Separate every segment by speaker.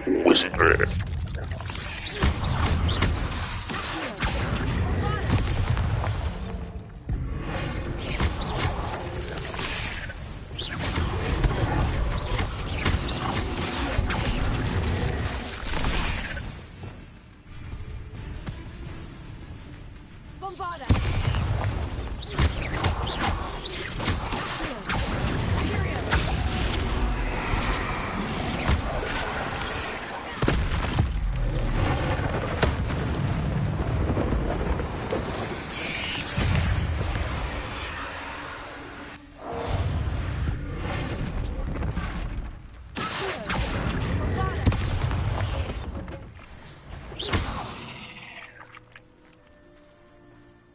Speaker 1: Wizardry.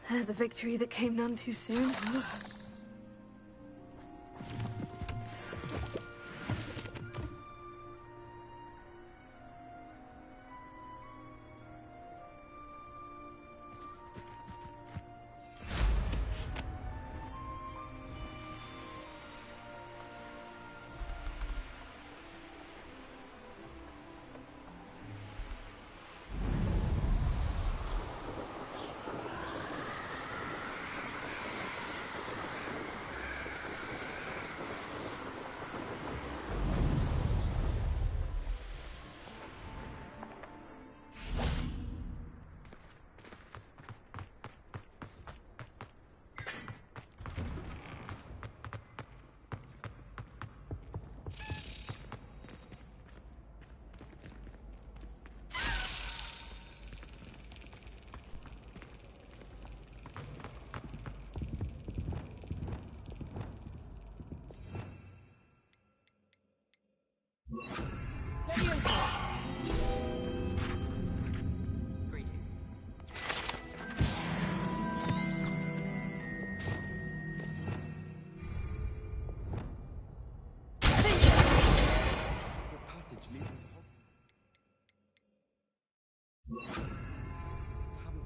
Speaker 2: There's a victory that came none too soon.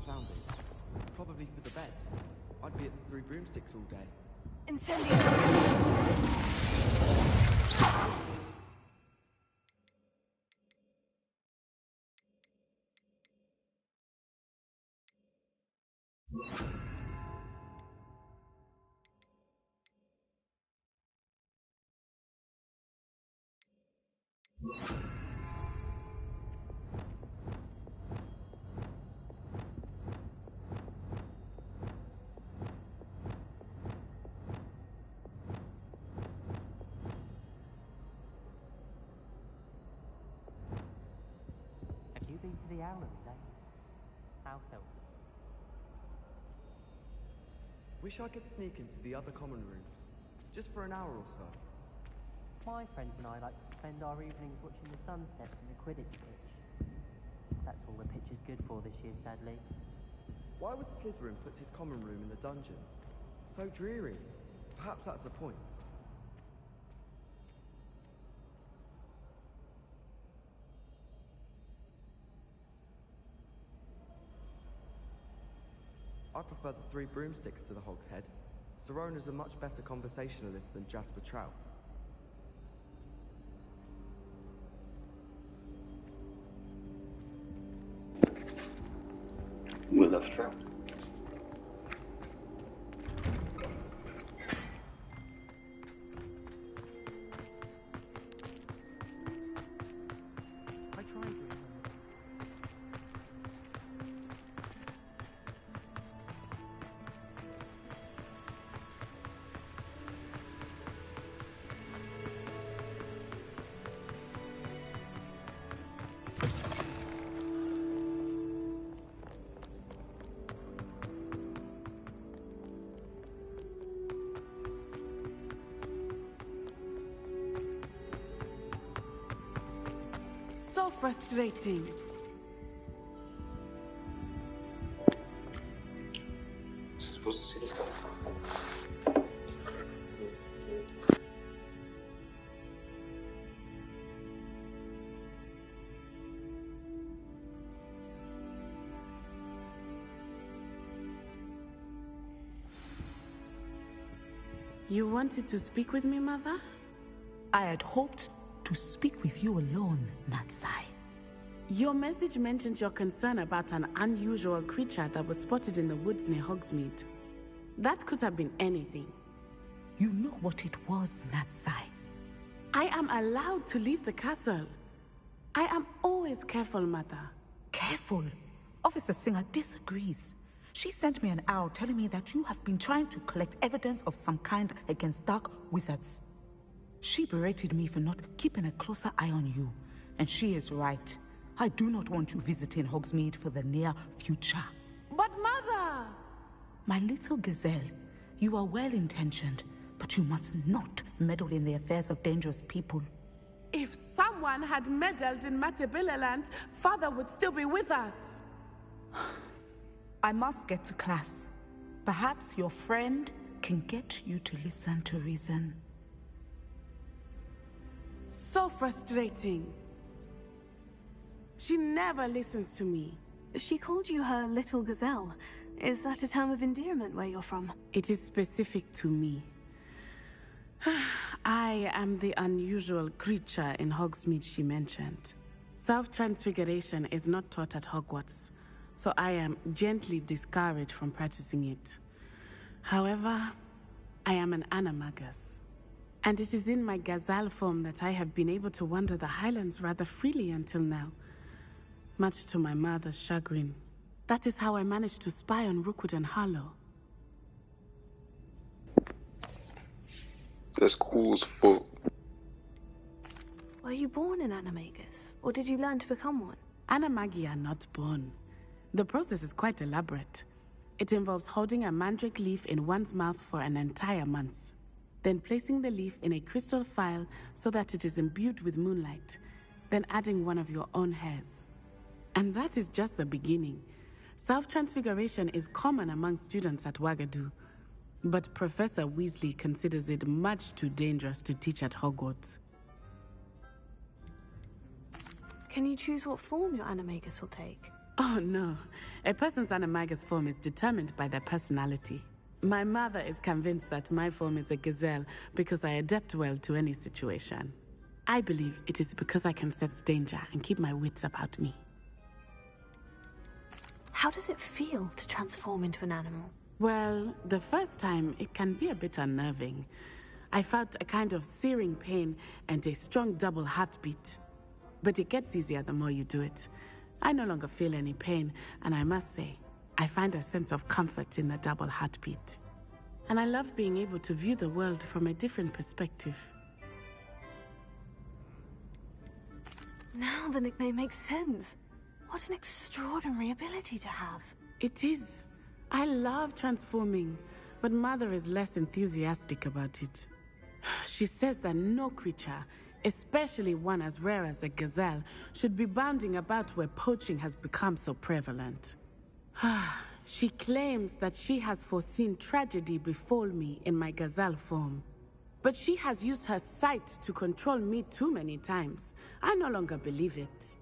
Speaker 3: Found it. Probably for the best. I'd be at the Three Broomsticks all day.
Speaker 2: Incendio!
Speaker 4: To the owlery lane. How so?
Speaker 3: Wish I could sneak into the other common rooms, just for an hour or so.
Speaker 4: My friends and I like to spend our evenings watching the sunsets and the Quidditch pitch. That's all the pitch is good for this year, sadly.
Speaker 3: Why would Slytherin put his common room in the dungeons? So dreary. Perhaps that's the point. I prefer the Three Broomsticks to the Hog's Head. Sirona's a much better conversationalist than Jasper Trout.
Speaker 1: We love Trout.
Speaker 4: I tried to remember.
Speaker 2: So frustrating.
Speaker 1: Supposed to see this guy.
Speaker 2: You wanted to speak with me, Mother?
Speaker 5: I had hoped to speak with you alone, Natsai.
Speaker 2: Your message mentioned your concern about an unusual creature that was spotted in the woods near Hogsmeade. That could have been anything.
Speaker 5: You know what it was, Natsai.
Speaker 2: I am allowed to leave the castle. I am always careful, Mother.
Speaker 5: Careful. Officer Singer disagrees. She sent me an owl telling me that you have been trying to collect evidence of some kind against dark wizards. She berated me for not keeping a closer eye on you, and she is right. I do not want you visiting Hogsmeade for the near future.
Speaker 2: But Mother!
Speaker 5: My little gazelle, you are well-intentioned, but you must not meddle in the affairs of dangerous people.
Speaker 2: If someone had meddled in Matabeleland, Father would still be with us.
Speaker 5: I must get to class. Perhaps your friend can get you to listen to reason.
Speaker 2: So frustrating. She never listens to me.
Speaker 6: She called you her little gazelle. Is that a term of endearment where you're from?
Speaker 2: It is specific to me. I am the unusual creature in Hogsmeade she mentioned. Self-transfiguration is not taught at Hogwarts, so I am gently discouraged from practicing it. However, I am an animagus, and it is in my gazelle form that I have been able to wander the Highlands rather freely until now, much to my mother's chagrin. That is how I managed to spy on Rookwood and Harlow.
Speaker 1: That's cool as fuck.
Speaker 6: Were you born an animagus, or did you learn to become one?
Speaker 2: Animagi are not born. The process is quite elaborate. It involves holding a mandrake leaf in one's mouth for an entire month, then placing the leaf in a crystal phial so that it is imbued with moonlight, then adding one of your own hairs. And that is just the beginning. Self-transfiguration is common among students at Wagadu, but Professor Weasley considers it much too dangerous to teach at Hogwarts.
Speaker 6: Can you choose what form your animagus will take?
Speaker 2: Oh no, a person's animagus form is determined by their personality. My mother is convinced that my form is a gazelle because I adapt well to any situation. I believe it is because I can sense danger and keep my wits about me.
Speaker 6: How does it feel to transform into an animal?
Speaker 2: Well, the first time it can be a bit unnerving. I felt a kind of searing pain and a strong double heartbeat. But it gets easier the more you do it. I no longer feel any pain, and I must say, I find a sense of comfort in the double heartbeat. And I love being able to view the world from a different perspective.
Speaker 6: Now the nickname makes sense. What an extraordinary ability to have.
Speaker 2: It is. I love transforming, but Mother is less enthusiastic about it. She says that no creature, especially one as rare as a gazelle, should be bounding about where poaching has become so prevalent. She claims that she has foreseen tragedy befall me in my gazelle form. But she has used her sight to control me too many times. I no longer believe it.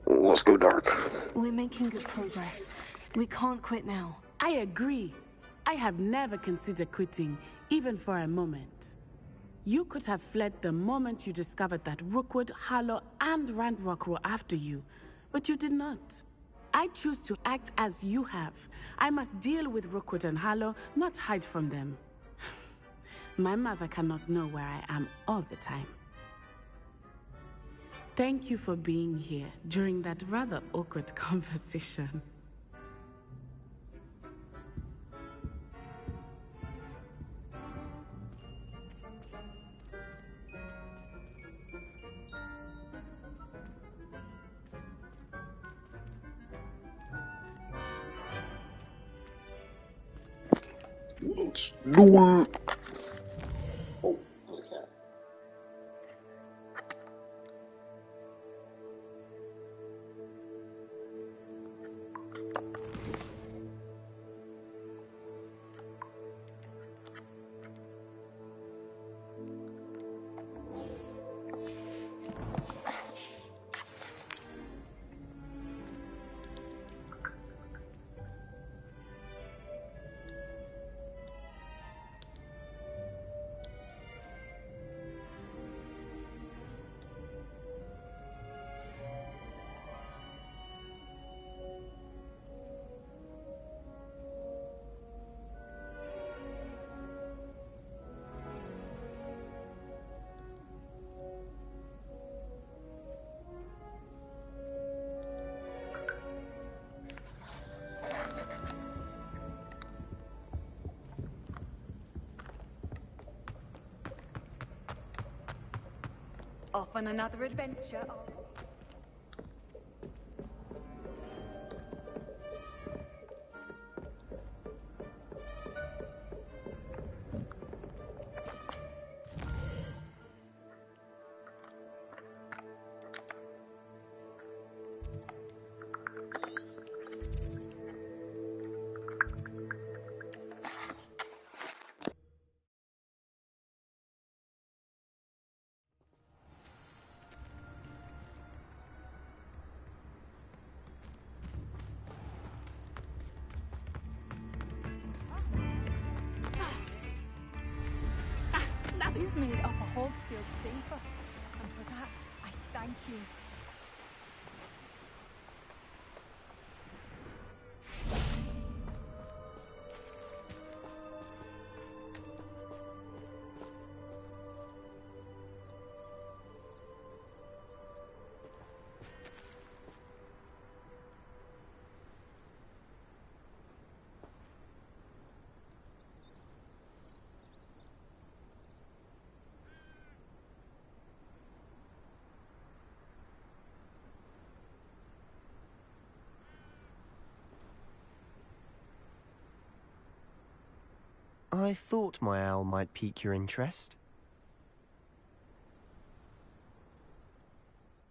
Speaker 1: Let's go dark.
Speaker 6: We're making good progress. We can't quit now.
Speaker 2: I agree. I have never considered quitting, even for a moment. You could have fled the moment you discovered that Rookwood, Harlow, and Ranrock were after you, but you did not. I choose to act as you have. I must deal with Rookwood and Harlow, not hide from them. My mother cannot know where I am all the time. Thank you for being here during that rather awkward conversation.
Speaker 1: Let's do it. Oh, okay.
Speaker 6: Off on another adventure.
Speaker 7: You've made Upper Hogsfield safer, and for that, I thank you.
Speaker 8: I thought my owl might pique your interest.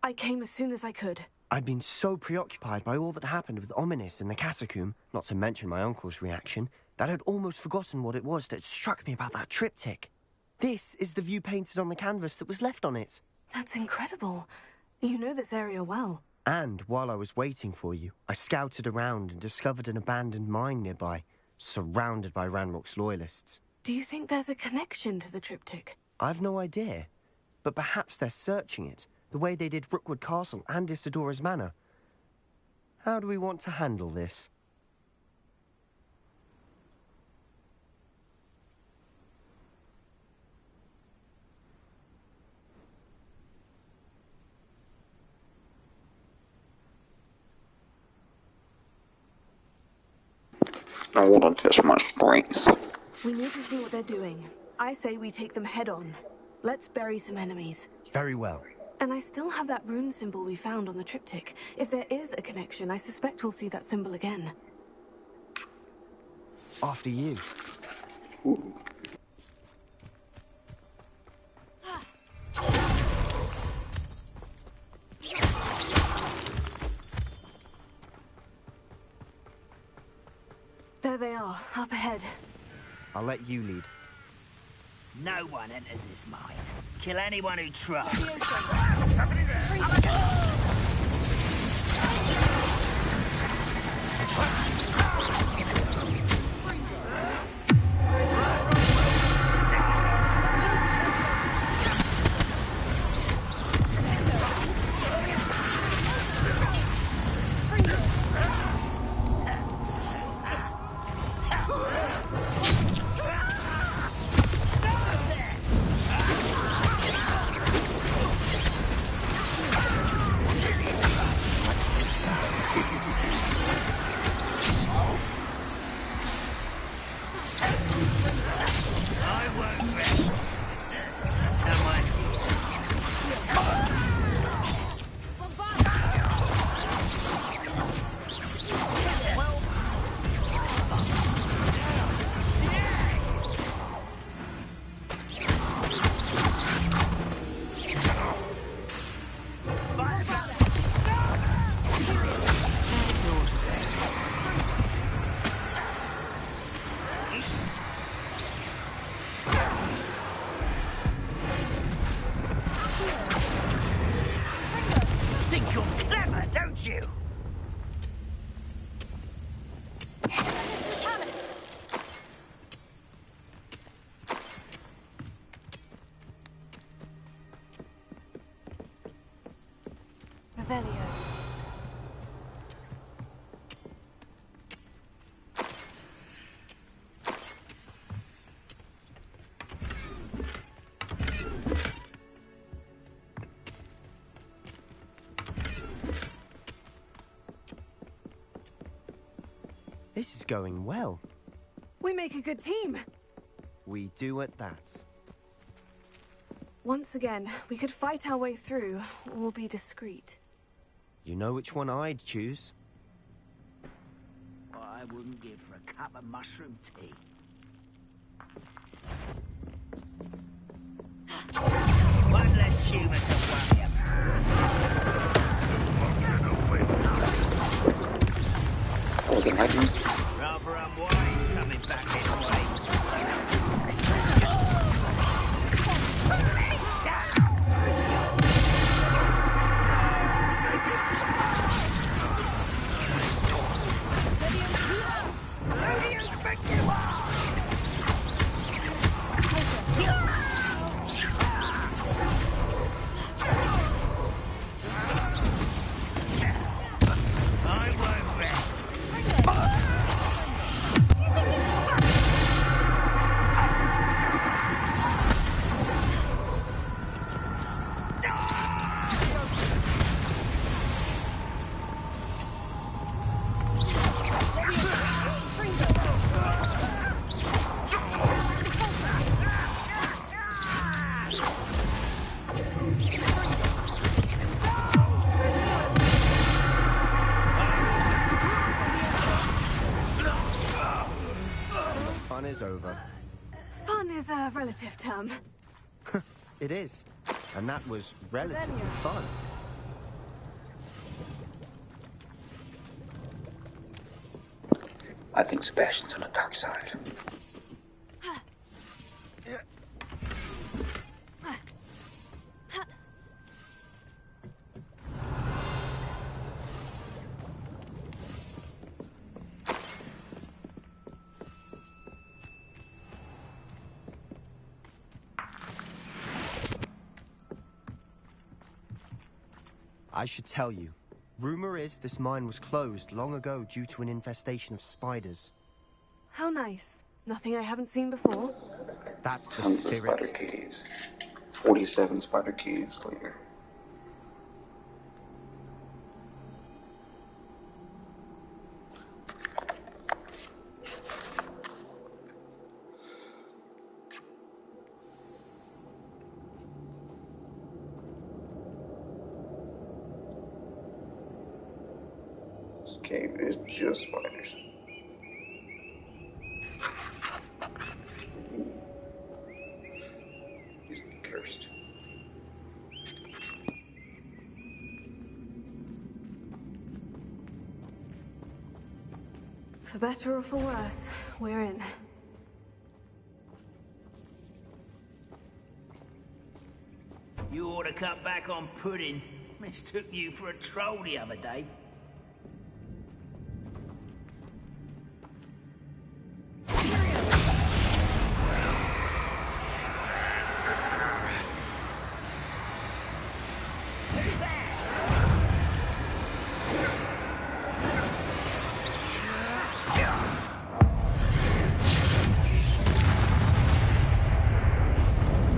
Speaker 6: I came as soon as I could.
Speaker 8: I'd been so preoccupied by all that happened with Ominis in the catacomb, not to mention my uncle's reaction, that I'd almost forgotten what it was that struck me about that triptych. This is the view painted on the canvas that was left on it.
Speaker 6: That's incredible. You know this area well.
Speaker 8: And while I was waiting for you, I scouted around and discovered an abandoned mine nearby, surrounded by Ranrock's loyalists.
Speaker 6: Do you think there's a connection to the triptych?
Speaker 8: I've no idea, but perhaps they're searching it, the way they did Rookwood Castle and Isidora's Manor. How do we want to handle this?
Speaker 1: I want to test my strength.
Speaker 6: We need to see what they're doing. I say we take them head on. Let's bury some enemies.
Speaker 8: Very well.
Speaker 6: And I still have that rune symbol we found on the triptych. If there is a connection, I suspect we'll see that symbol again.
Speaker 8: After you.
Speaker 1: Ooh.
Speaker 6: There they are, up ahead.
Speaker 8: I'll let you lead.
Speaker 9: No one enters this mine. Kill anyone who tries.
Speaker 7: Somebody there!
Speaker 6: Revelio.
Speaker 8: This is going well.
Speaker 6: We make a good team.
Speaker 8: We do at that.
Speaker 6: Once again, we could fight our way through, or be discreet.
Speaker 8: You know which one I'd choose.
Speaker 9: What I wouldn't give for a cup of mushroom tea. One less human to worry about.
Speaker 1: Was it lightning?
Speaker 9: Rather unwise coming back this way.
Speaker 8: Is over.
Speaker 6: Fun is a relative term.
Speaker 8: It is. And that was relatively fun.
Speaker 1: I think Sebastian's on the dark side.
Speaker 8: I should tell you. Rumor is this mine was closed long ago due to an infestation of spiders.
Speaker 6: How nice. Nothing I haven't seen before.
Speaker 8: That's the
Speaker 1: Tons of
Speaker 8: spirit.
Speaker 1: spider caves. 47 spider caves later. This cave is just spiders. He's cursed.
Speaker 6: For better or for worse, we're in.
Speaker 9: You ought to cut back on pudding. Mistook you for a troll the other day.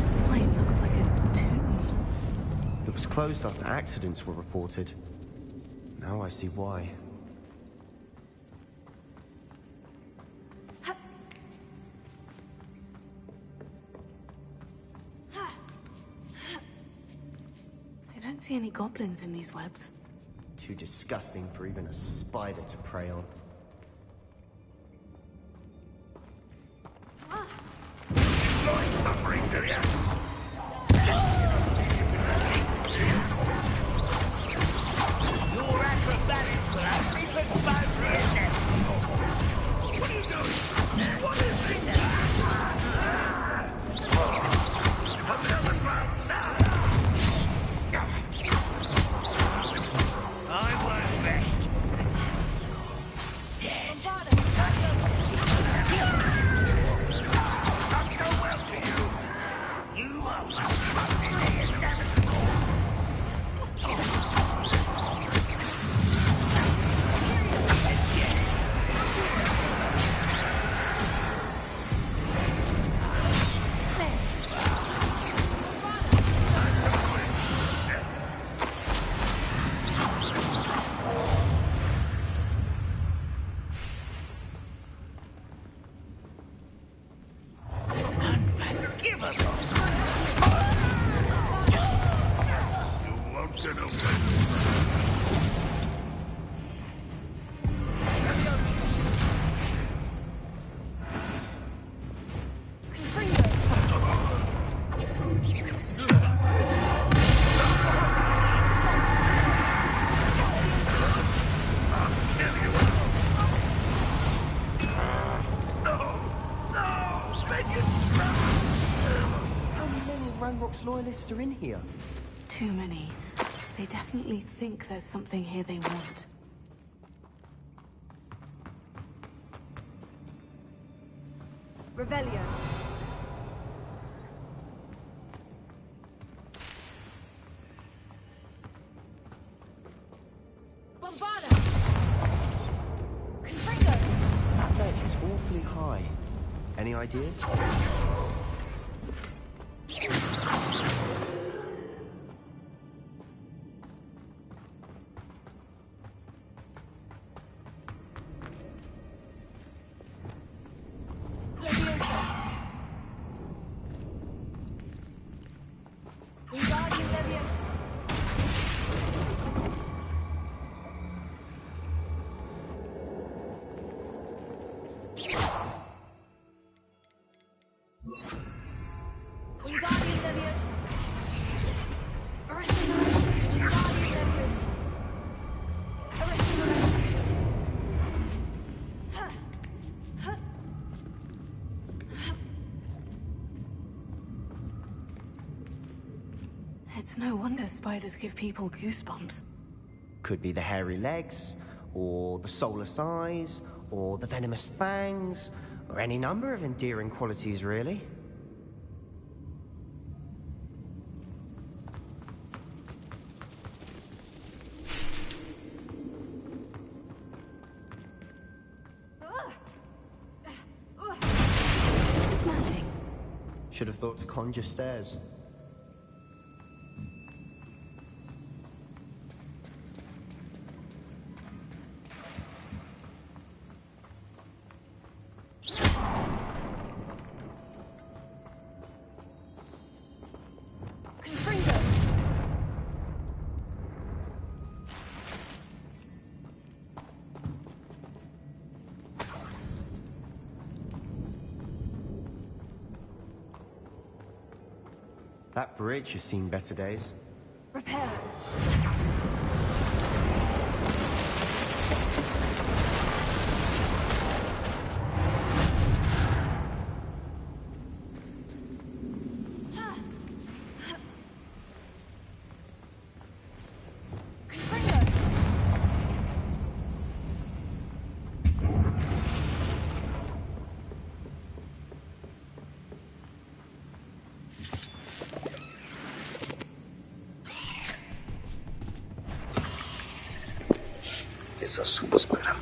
Speaker 6: This plane looks like a tomb.
Speaker 8: It was closed after accidents were reported. Now I see why.
Speaker 6: I don't see any goblins in these webs.
Speaker 8: Too disgusting for even a spider to prey on.
Speaker 1: Suffering, do ya?
Speaker 9: Your acrobatics will have me for smoke, isn't it? What are you doing? What is this? I won't rest.
Speaker 8: Ranrock's loyalists are in here?
Speaker 6: Too many. They definitely think there's something here they want. Revelio. Bombarda! Confringo!
Speaker 8: That ledge is awfully high. Any ideas?
Speaker 6: It's no wonder spiders give people goosebumps.
Speaker 8: Could be the hairy legs, or the soulless eyes, or the venomous fangs, or any number of endearing qualities, really.
Speaker 6: Smashing.
Speaker 8: Should have thought to conjure stairs. That bridge has seen better days.
Speaker 6: Repair.
Speaker 1: It's a super spider.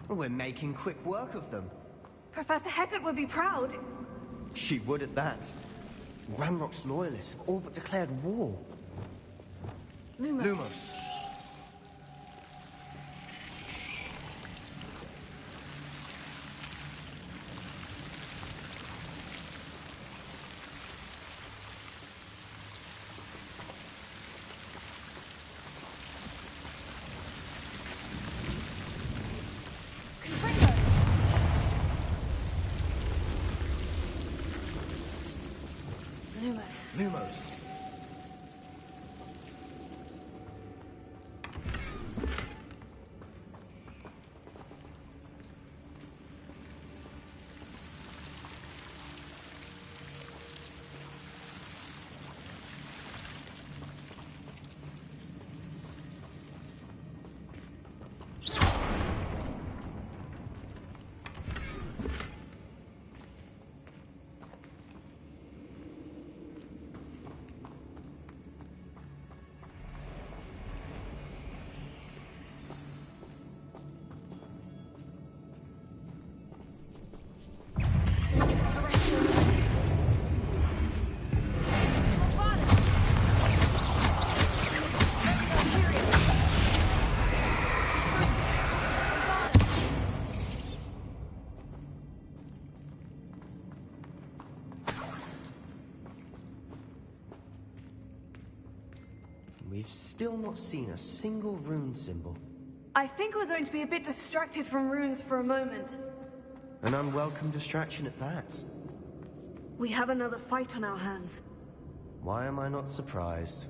Speaker 8: We're making quick work of them.
Speaker 6: Professor Hecat would be proud.
Speaker 8: She would at that. Ranrock's loyalists have all but declared war.
Speaker 6: Lumos.
Speaker 8: Lumos.
Speaker 6: Lumos.
Speaker 8: Lumos. We've still not seen a single rune symbol.
Speaker 6: I think we're going to be a bit distracted from runes for a moment.
Speaker 8: An unwelcome distraction at that.
Speaker 6: We have another fight on our hands.
Speaker 8: Why am I not surprised?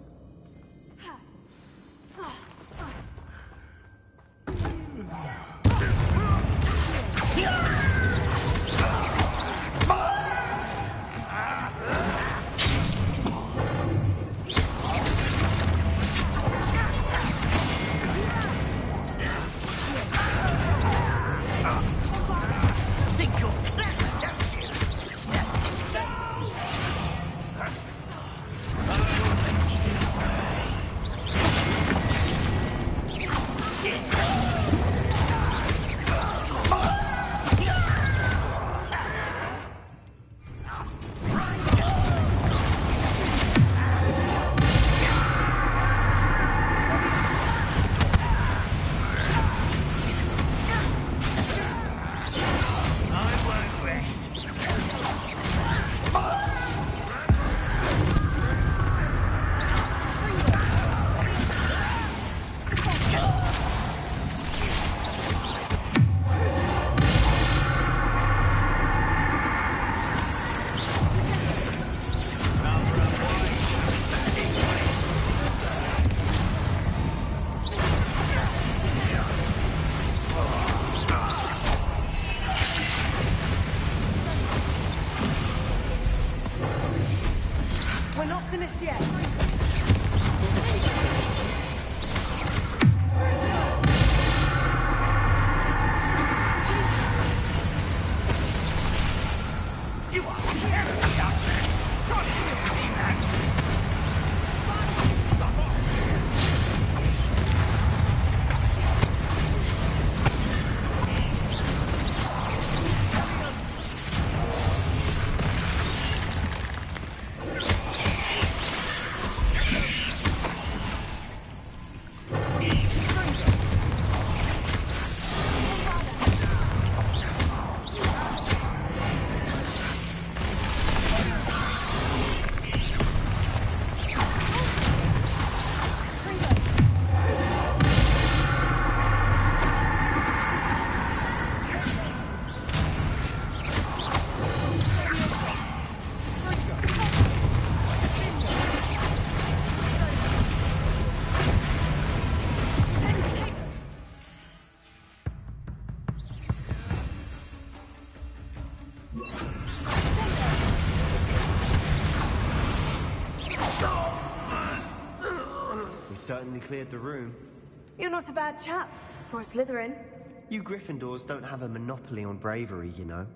Speaker 6: We're not finished yet.
Speaker 9: You are terribly young man. Try to see that.
Speaker 8: We certainly cleared the room.
Speaker 6: You're not a bad chap for a Slytherin.
Speaker 8: You Gryffindors don't have a monopoly on bravery, you know.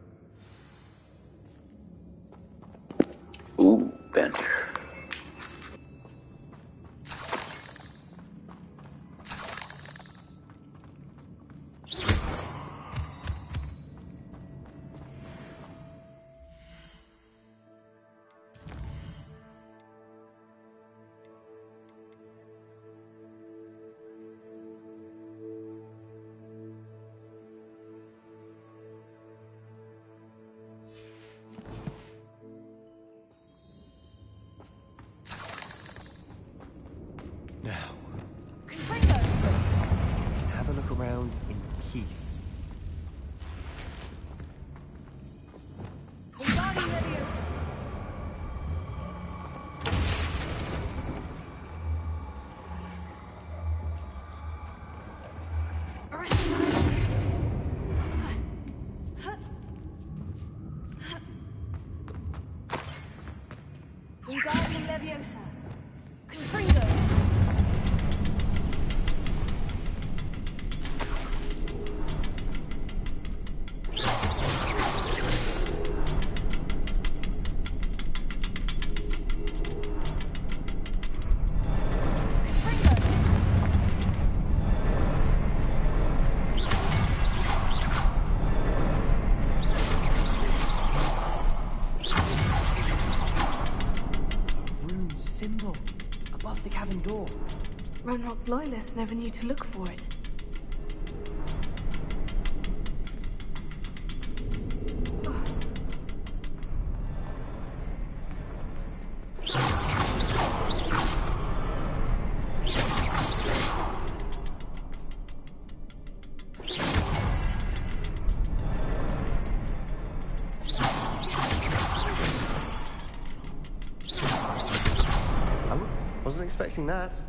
Speaker 1: Ooh, bench.
Speaker 8: Now, we can have a look around in peace.
Speaker 6: Wingardium Leviosa. Confringo.
Speaker 8: Symbol above the cavern door.
Speaker 6: Ranrock's loyalists never knew to look for it.
Speaker 8: expecting that.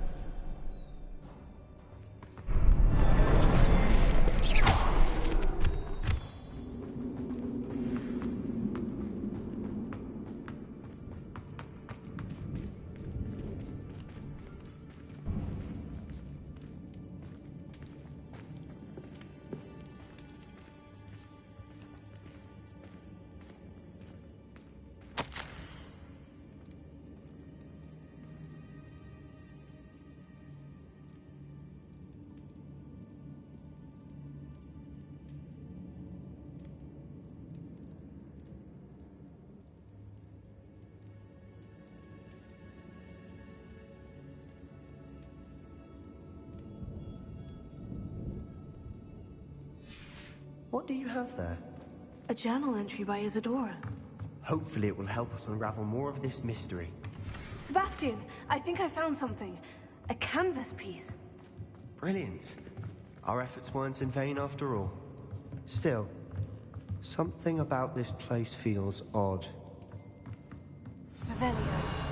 Speaker 8: What do you have there?
Speaker 6: A journal entry by Isadora.
Speaker 8: Hopefully it will help us unravel more of this mystery.
Speaker 6: Sebastian, I think I found something. A canvas piece.
Speaker 8: Brilliant. Our efforts weren't in vain after all. Still, something about this place feels odd.
Speaker 6: Revelio.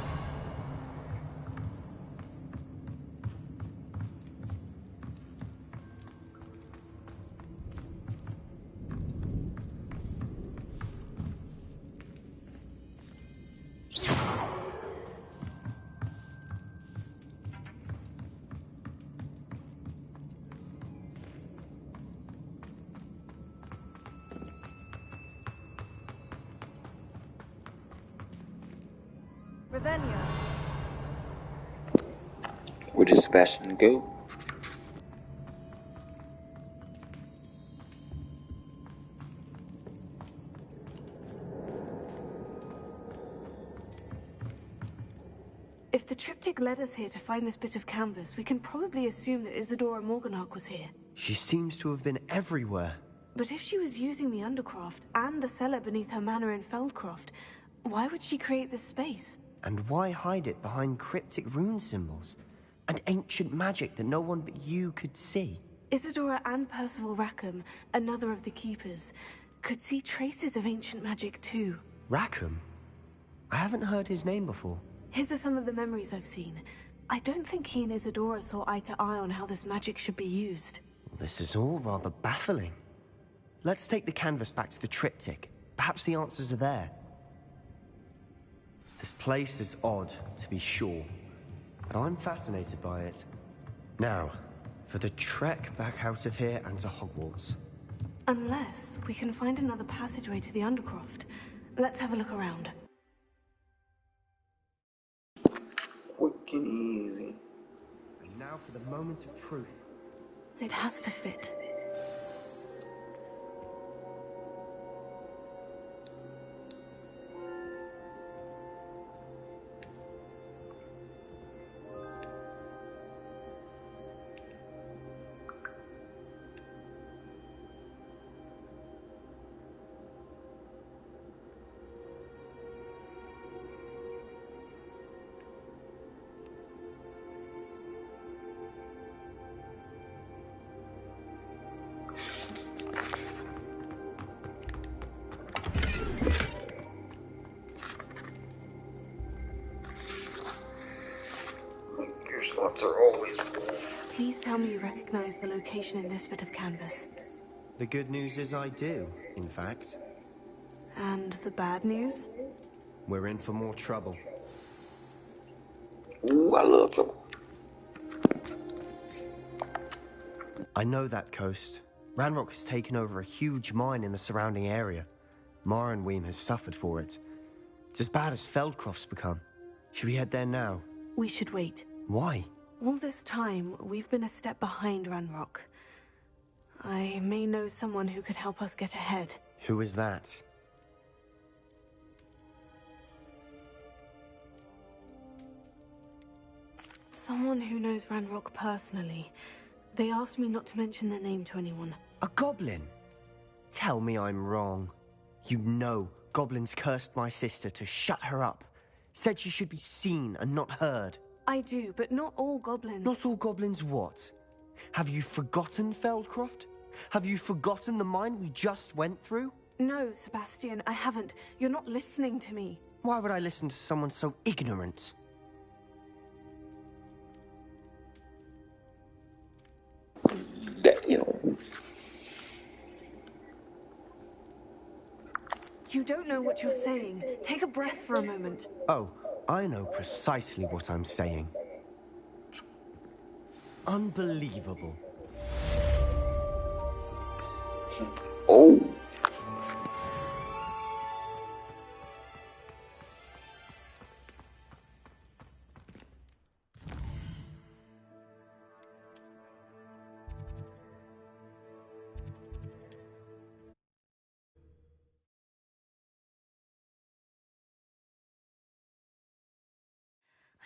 Speaker 6: Revelio.
Speaker 1: Where did Sebastian go?
Speaker 6: If the triptych led us here to find this bit of canvas, we can probably assume that Isadora Morganach was here.
Speaker 8: She seems to have been everywhere.
Speaker 6: But if she was using the Undercroft and the cellar beneath her manor in Feldcroft, why would she create this space?
Speaker 8: And why hide it behind cryptic rune symbols? And ancient magic that no one but you could see?
Speaker 6: Isadora and Percival Rackham, another of the Keepers, could see traces of ancient magic too.
Speaker 8: Rackham? I haven't heard his name before.
Speaker 6: His are some of the memories I've seen. I don't think he and Isadora saw eye to eye on how this magic should be used.
Speaker 8: This is all rather baffling. Let's take the canvas back to the triptych. Perhaps the answers are there. This place is odd, to be sure, but I'm fascinated by it. Now, for the trek back out of here and to Hogwarts.
Speaker 6: Unless we can find another passageway to the Undercroft. Let's have a look around.
Speaker 1: Quick and easy.
Speaker 8: And now for the moment of truth.
Speaker 6: It has to fit.
Speaker 1: Your slots are always full.
Speaker 6: Please tell me you recognize the location in this bit of canvas.
Speaker 8: The good news is I do, in fact.
Speaker 6: And the bad news?
Speaker 8: We're in for more trouble.
Speaker 1: Ooh, I love trouble.
Speaker 8: I know that coast. Ranrock has taken over a huge mine in the surrounding area. Marrenweem has suffered for it. It's as bad as Feldcroft's become. Should we head there now?
Speaker 6: We should wait.
Speaker 8: Why?
Speaker 6: All this time, we've been a step behind Ranrock. I may know someone who could help us get ahead.
Speaker 8: Who is that?
Speaker 6: Someone who knows Ranrock personally. They asked me not to mention their name to anyone.
Speaker 8: A goblin? Tell me I'm wrong. You know goblins cursed my sister to shut her up. Said she should be seen and not heard.
Speaker 6: I do, but not all goblins.
Speaker 8: Not all goblins what? Have you forgotten Feldcroft? Have you forgotten the mine we just went through?
Speaker 6: No, Sebastian, I haven't. You're not listening to me.
Speaker 8: Why would I listen to someone so ignorant?
Speaker 1: Damn.
Speaker 6: You don't know what you're saying. Take a breath for a moment.
Speaker 8: Oh, I know precisely what I'm saying. Unbelievable.
Speaker 1: Oh.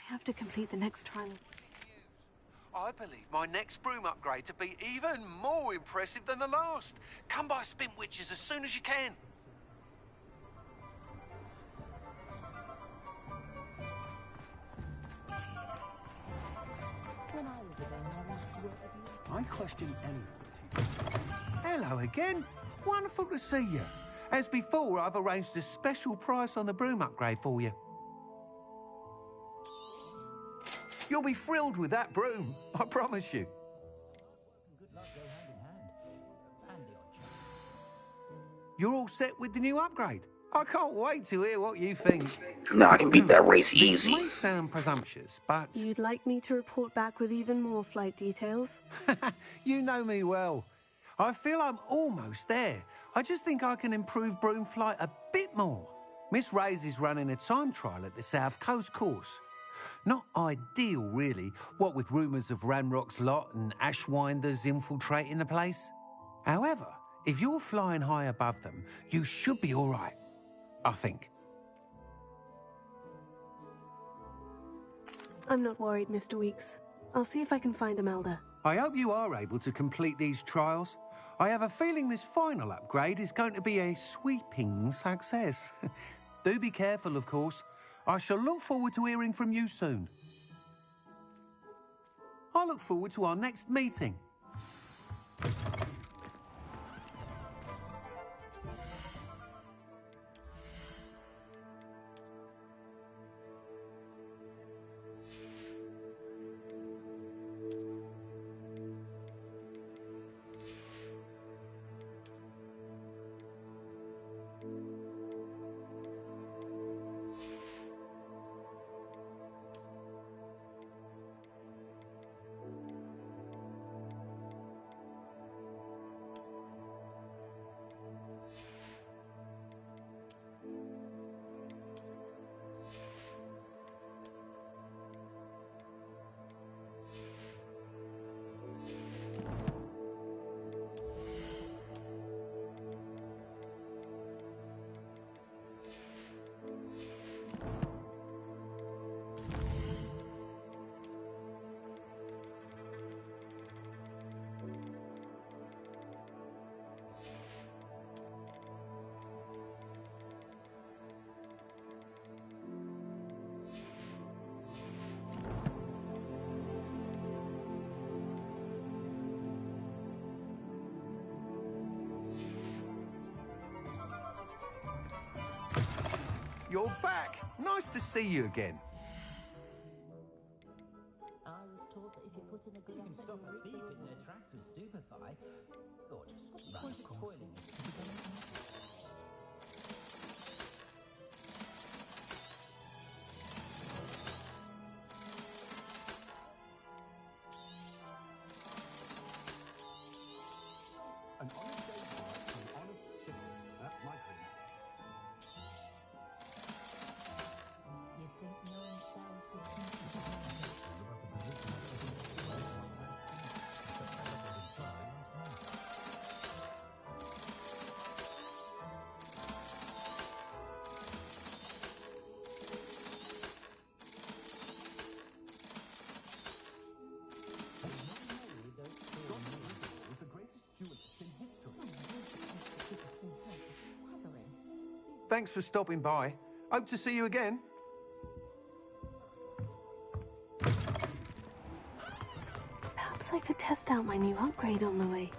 Speaker 6: I have to complete the next trial.
Speaker 10: I believe my next broom upgrade to be even more impressive than the last. Come by Spin Witches as soon as you can. I question anything. Hello again. Wonderful to see you. As before, I've arranged a special price on the broom upgrade for you. You'll be thrilled with that broom, I promise you. You're all set with the new upgrade. I can't wait to hear what you think.
Speaker 1: Nah, I can beat that race
Speaker 10: This
Speaker 1: easy.
Speaker 10: may sound presumptuous, but
Speaker 6: You'd like me to report back with even more flight details?
Speaker 10: you know me well. I feel I'm almost there. I just think I can improve broom flight a bit more. Miss Ray's is running a time trial at the South Coast course. Not ideal, really, what with rumours of Ranrock's lot and Ashwinders infiltrating the place. However, if you're flying high above them, you should be all right, I think.
Speaker 6: I'm not worried, Mr. Weeks. I'll see if I can find Imelda.
Speaker 10: I hope you are able to complete these trials. I have a feeling this final upgrade is going to be a sweeping success. Do be careful, of course. I shall look forward to hearing from you soon. I look forward to our next meeting. You're back. Nice to see you again.
Speaker 4: I was told that if you put in a good
Speaker 11: You can stop a thief in their tracks with stupefy, or just run a toiling. An honest day's work for an honest civil. That's my creed.
Speaker 4: You think knowing South would
Speaker 10: Thanks for stopping by. Hope to see you again.
Speaker 6: Perhaps I could test out my new upgrade on the way.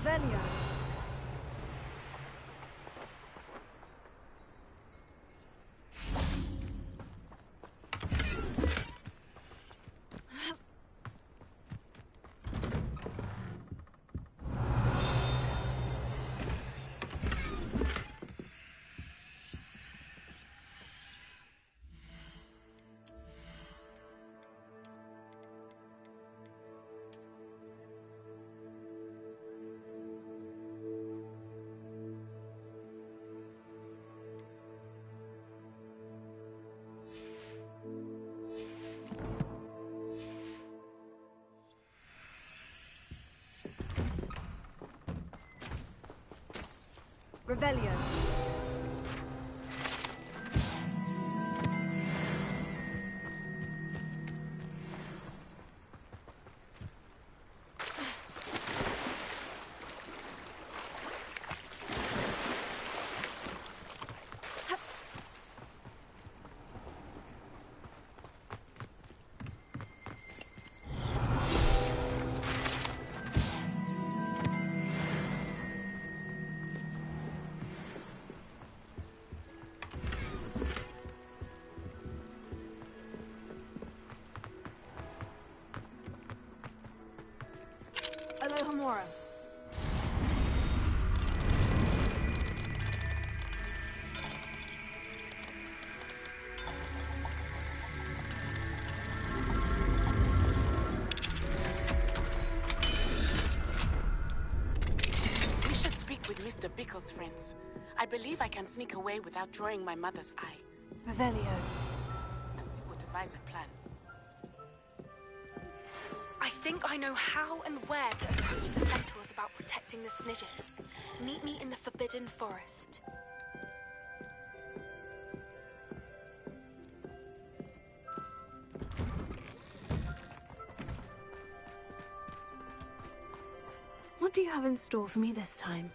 Speaker 6: Revelio. Revelio. Alohomora.
Speaker 2: We should speak with Mr. Bickle's friends. I believe I can sneak away without drawing my mother's eye.
Speaker 6: Revelio.
Speaker 2: And we will devise a plan.
Speaker 12: I think I know how and where to approach the centaurs about protecting the Snidgers. Meet me in the Forbidden Forest.
Speaker 6: What do you have in store for me this time?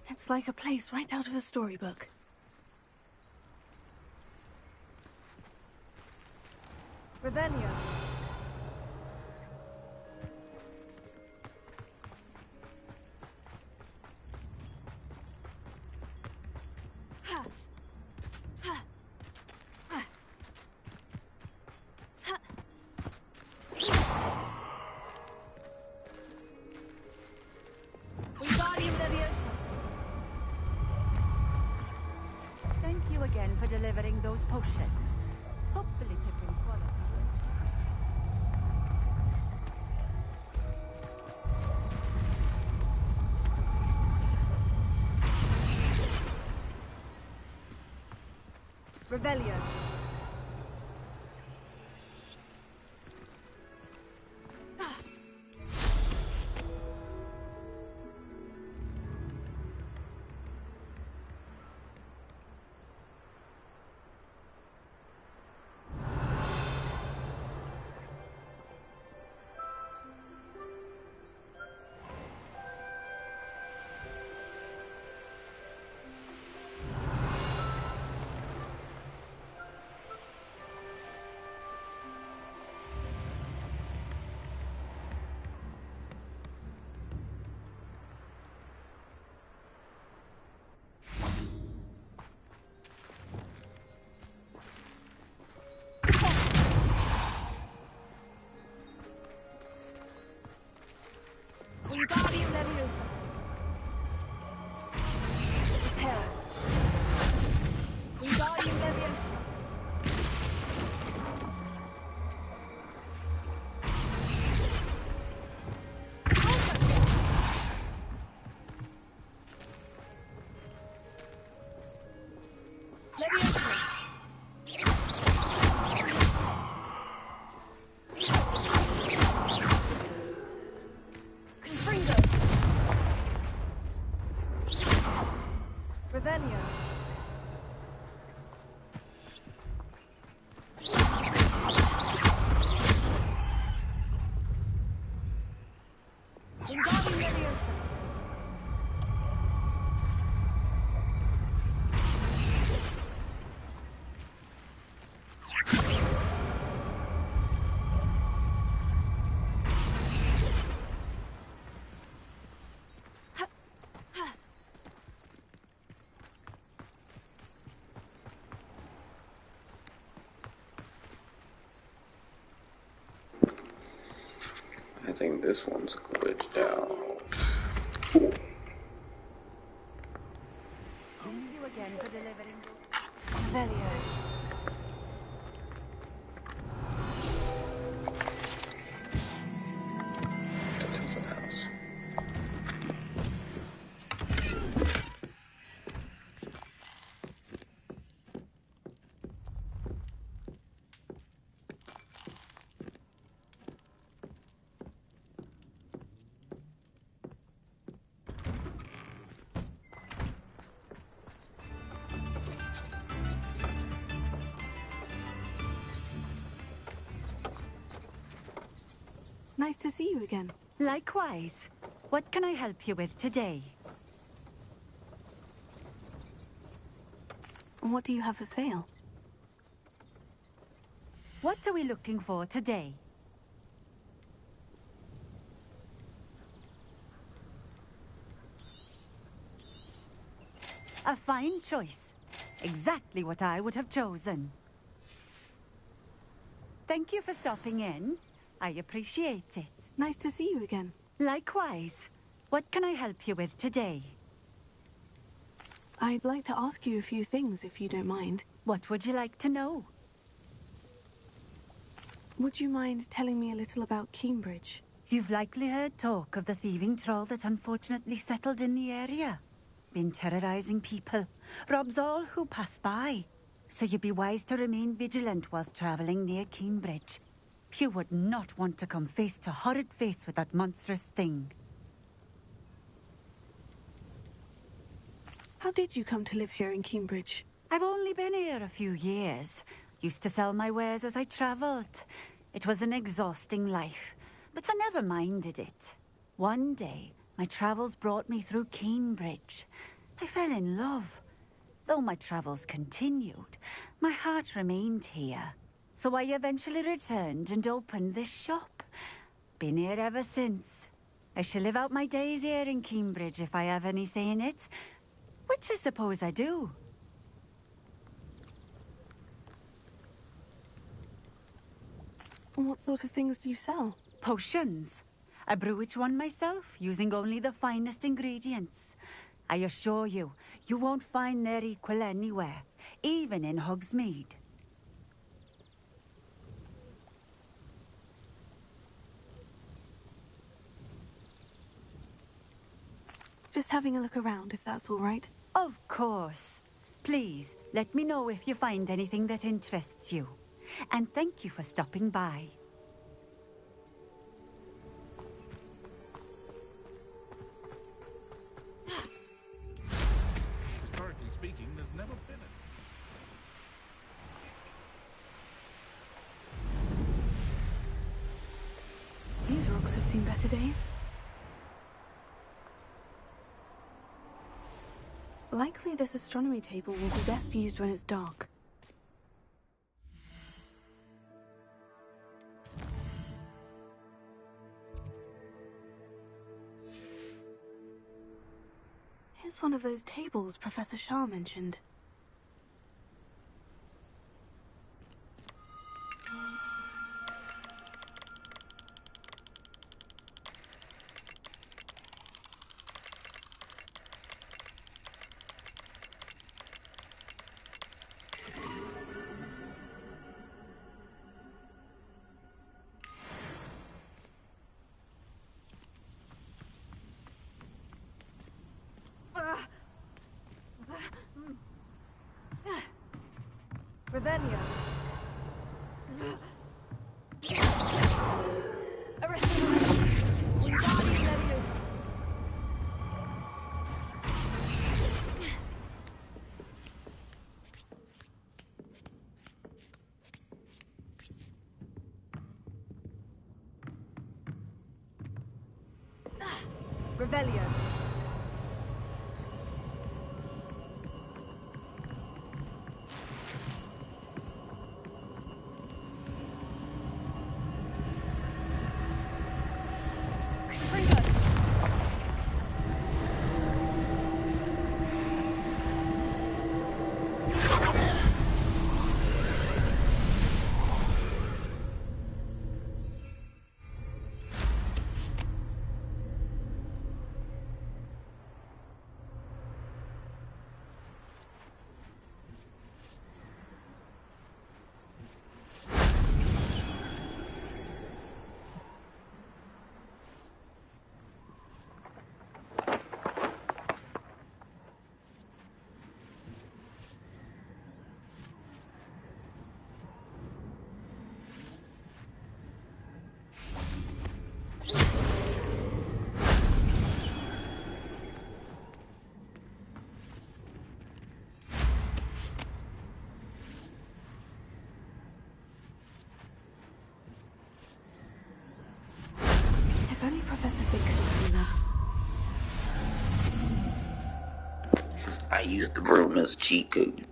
Speaker 6: It's like a place right out of a storybook. Revelio.
Speaker 7: Thank you again for delivering those potions. Hopefully picking quality.
Speaker 6: Revelio. Wingardium Leviosa. Prepare. Wingardium Leviosa. Leviosa. Confringo. Revelio. Wingardium Leviosa.
Speaker 1: think this one's glitched out. Cool.
Speaker 13: Thank you again for delivering.
Speaker 6: Velio.
Speaker 1: Different house.
Speaker 6: Nice to see you again.
Speaker 13: Likewise. What can I help you with today?
Speaker 6: What do you have for sale?
Speaker 13: What are we looking for today? A fine choice. Exactly what I would have chosen. Thank you for stopping in. I appreciate it.
Speaker 6: Nice to see you again.
Speaker 13: Likewise. What can I help you with today?
Speaker 6: I'd like to ask you a few things, if you don't mind.
Speaker 13: What would you like to know?
Speaker 6: Would you mind telling me a little about Cambridge?
Speaker 13: You've likely heard talk of the thieving troll that unfortunately settled in the area. Been terrorizing people. Robs all who pass by. So you'd be wise to remain vigilant whilst traveling near Cambridge. You would not want to come face to horrid face with that monstrous thing.
Speaker 6: How did you come to live here in Cambridge?
Speaker 13: I've only been here a few years. Used to sell my wares as I travelled. It was an exhausting life, but I never minded it. One day, my travels brought me through Cambridge. I fell in love. Though my travels continued, my heart remained here. So I eventually returned and opened this shop. Been here ever since. I shall live out my days here in Cambridge if I have any say in it. Which I suppose I do.
Speaker 6: What sort of things do you sell?
Speaker 13: Potions. I brew each one myself, using only the finest ingredients. I assure you, you won't find their equal anywhere, even in Hogsmeade.
Speaker 6: Just having a look around, if that's all right.
Speaker 13: Of course. Please, let me know if you find anything that interests you. And thank you for stopping by.
Speaker 11: Historically speaking, there's never been a...
Speaker 6: These rocks have seen better days. Likely this astronomy table will be best used when it's dark. Here's one of those tables Professor Shah mentioned.
Speaker 7: Revelio. Arrested. Wingardium Leviosa. Revelio.
Speaker 6: Professor Fig could have seen that.
Speaker 14: I used the broom as cheat code.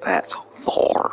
Speaker 14: That's far.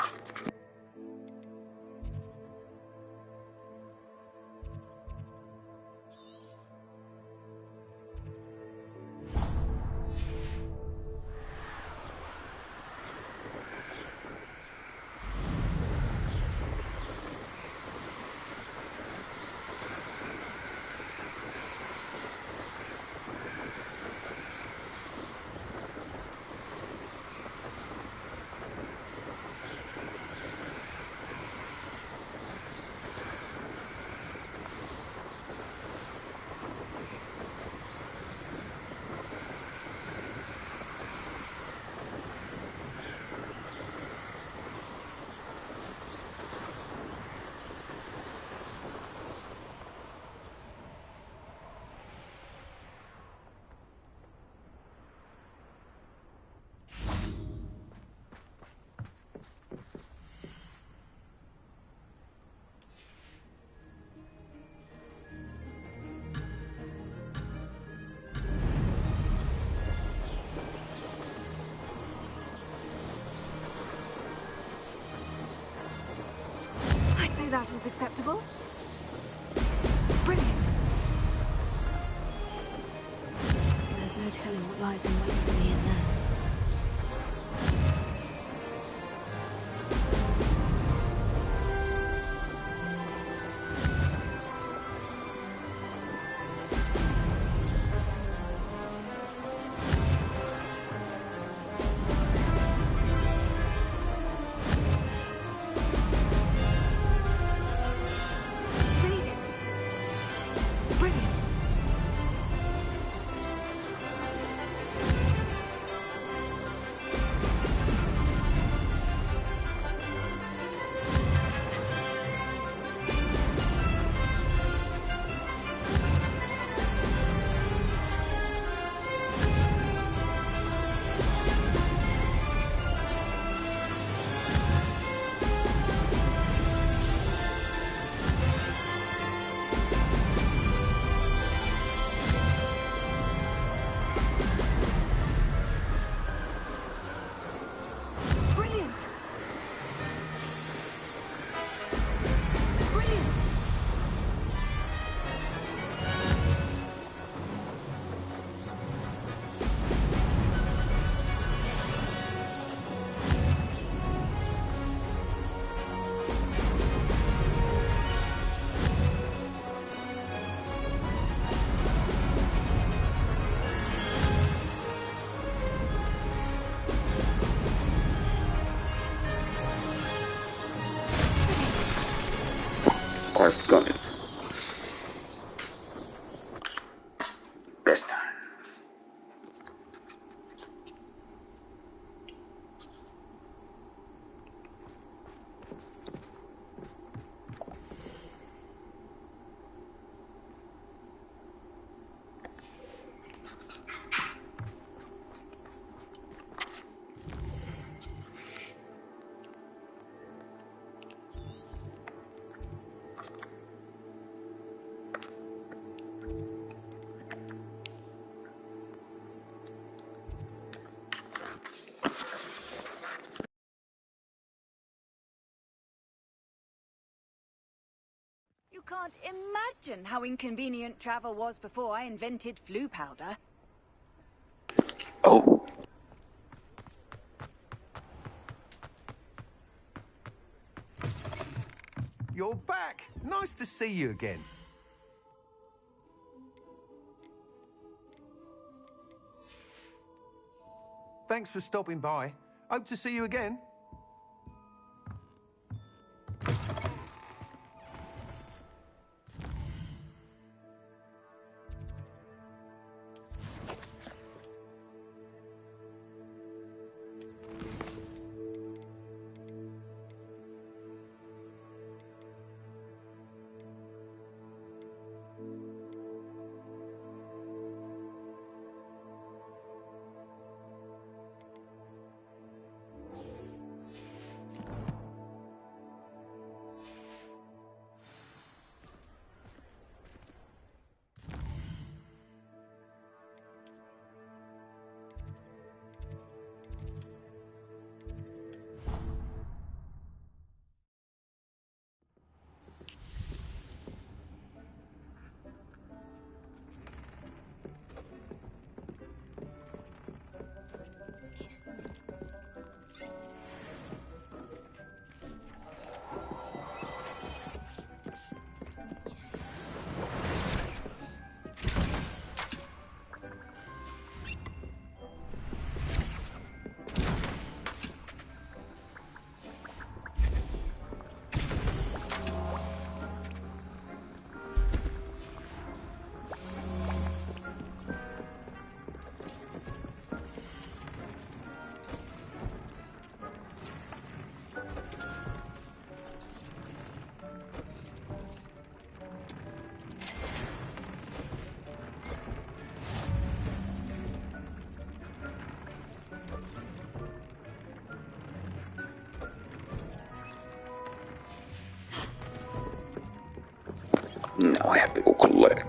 Speaker 6: I'd say that was acceptable. Brilliant. There's no telling what lies in wait for me in there.
Speaker 15: You can't imagine how inconvenient travel was before I invented flu powder.
Speaker 14: Oh.
Speaker 10: You're back. Nice to see you again. Thanks for stopping by. Hope to see you again.
Speaker 14: Now I have to go collect.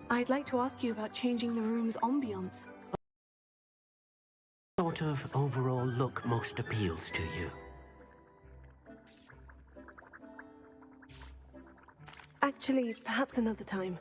Speaker 6: I'd like to ask you about changing the room's ambiance.
Speaker 16: What sort of overall look most appeals to you?
Speaker 6: Actually, perhaps another time.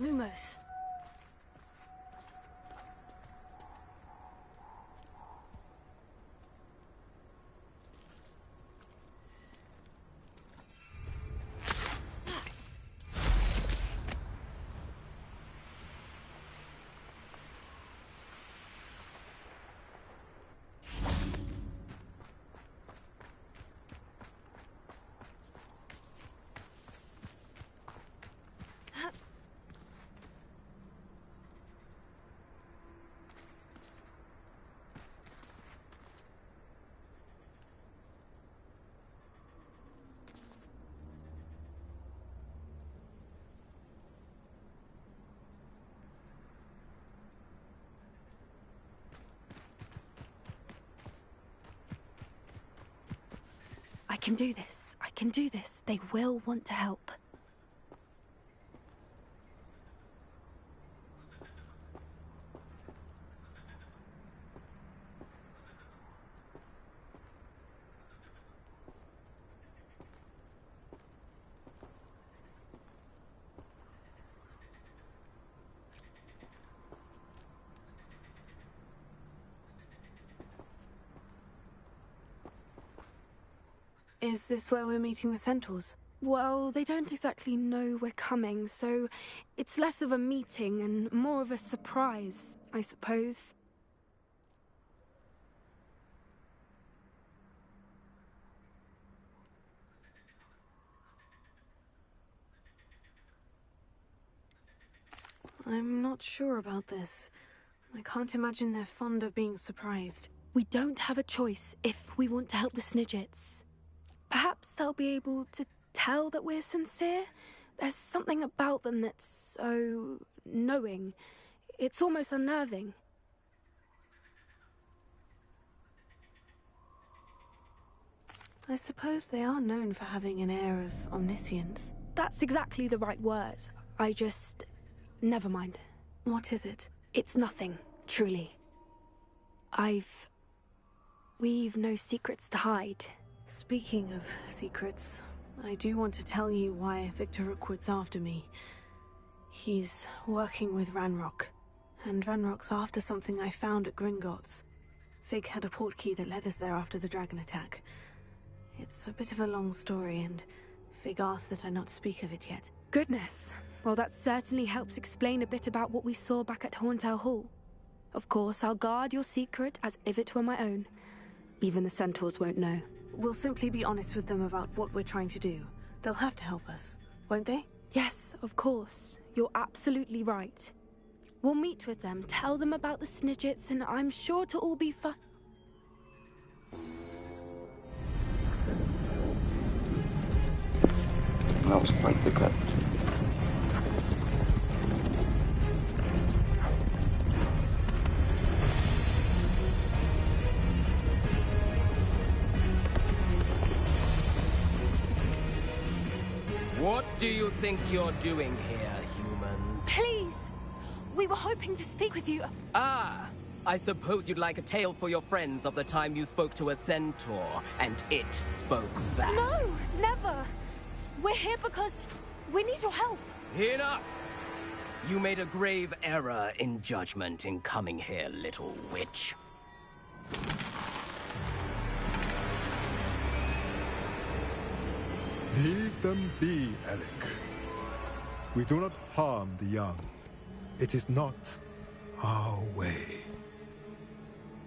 Speaker 6: Lumos.
Speaker 12: I can do this. I can do this. They will want to help.
Speaker 6: Is this where we're meeting the centaurs?
Speaker 12: Well, they don't exactly know we're coming, so it's less of a meeting and more of a surprise, I suppose.
Speaker 6: I'm not sure about this. I can't imagine they're fond of being surprised.
Speaker 12: We don't have a choice if we want to help the Snidgets. Perhaps they'll be able to tell that we're sincere? There's something about them that's so knowing. It's almost unnerving.
Speaker 6: I suppose they are known for having an air of omniscience.
Speaker 12: That's exactly the right word. Never mind.
Speaker 6: What is it?
Speaker 12: It's nothing, truly. We've no secrets to hide.
Speaker 6: Speaking of secrets, I do want to tell you why Victor Rookwood's after me. He's working with Ranrock, and Ranrock's after something I found at Gringotts. Fig had a portkey that led us there after the dragon attack. It's a bit of a long story, and Fig asked that I not speak of it yet.
Speaker 12: Goodness. Well, that certainly helps explain a bit about what we saw back at Horntail Hall. Of course, I'll guard your secret as if it were my own. Even the centaurs won't know.
Speaker 6: We'll simply be honest with them about what we're trying to do. They'll have to help us, won't they?
Speaker 12: Yes, of course. You're absolutely right. We'll meet with them, tell them about the Snidgets, and I'm sure to all be fun.
Speaker 1: That was quite the cut.
Speaker 17: What do you think you're doing here, humans?
Speaker 12: Please! We were hoping to speak with you.
Speaker 17: Ah! I suppose you'd like a tale for your friends of the time you spoke to a centaur, and it spoke back.
Speaker 12: No! Never! We're here because we need your help.
Speaker 17: Enough! You made a grave error in judgment in coming here, little witch.
Speaker 18: Leave them be, Alec. We do not harm the young. It is not our way.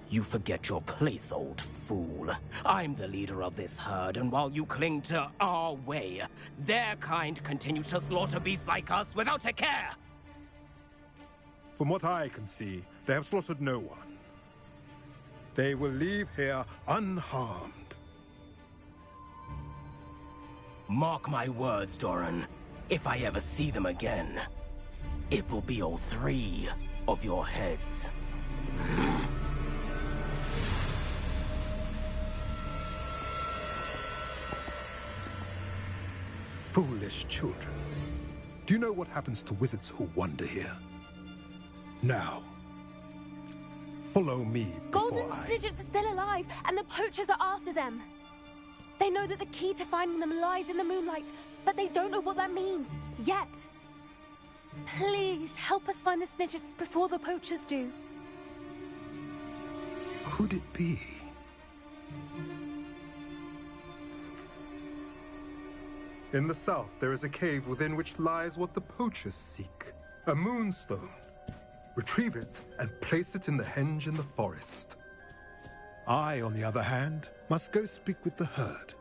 Speaker 17: You forget your place, old fool. I'm the leader of this herd, and while you cling to our way, their kind continue to slaughter beasts like us without a care!
Speaker 18: From what I can see, they have slaughtered no one. They will leave here unharmed.
Speaker 17: Mark my words, Doran. If I ever see them again, it will be all 3 of your heads.
Speaker 18: Foolish children. Do you know what happens to wizards who wander here? Now, follow me
Speaker 12: Golden
Speaker 18: before
Speaker 12: Snidgets are still alive, and the poachers are after them. They know that the key to finding them lies in the moonlight, but they don't know what that means, yet. Please, help us find the Snidgets before the poachers do.
Speaker 18: Could it be? In the south, there is a cave within which lies what the poachers seek. A moonstone. Retrieve it and place it in the henge in the forest. I, on the other hand, must go speak with the herd.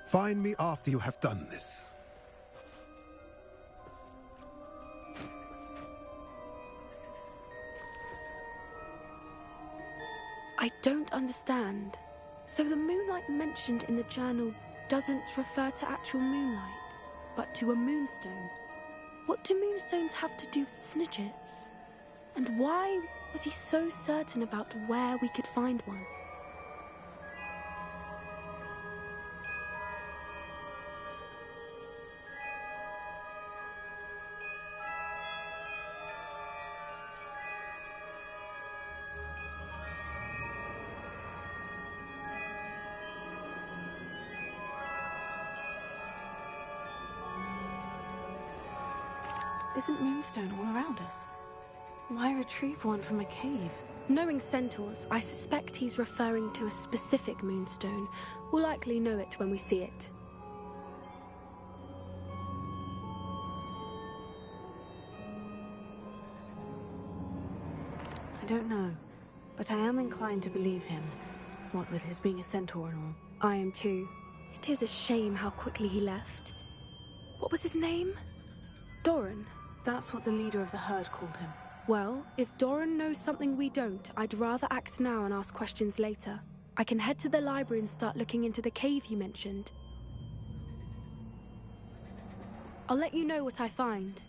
Speaker 18: Find me after you have done this.
Speaker 12: I don't understand. So the moonlight mentioned in the journal doesn't refer to actual moonlight, but to a moonstone. What do moonstones have to do with Snidgets? And why was he so certain about where we could find one?
Speaker 6: Isn't moonstone all around us? Why retrieve one from a cave?
Speaker 12: Knowing centaurs, I suspect he's referring to a specific moonstone. We'll likely know it when we see it.
Speaker 6: I don't know, but I am inclined to believe him. What with his being a centaur and all.
Speaker 12: I am too. It is a shame how quickly he left. What was his name? Doran?
Speaker 6: That's what the leader of the herd called him.
Speaker 12: Well, if Doran knows something we don't, I'd rather act now and ask questions later. I can head to the library and start looking into the cave he mentioned. I'll let you know what I find.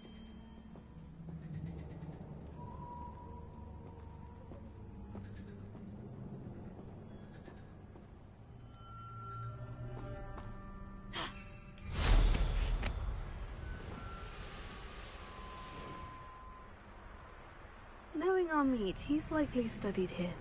Speaker 6: Knowing our meet, he's likely studied here.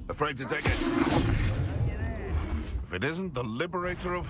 Speaker 19: Afraid to take it. If it isn't the liberator of...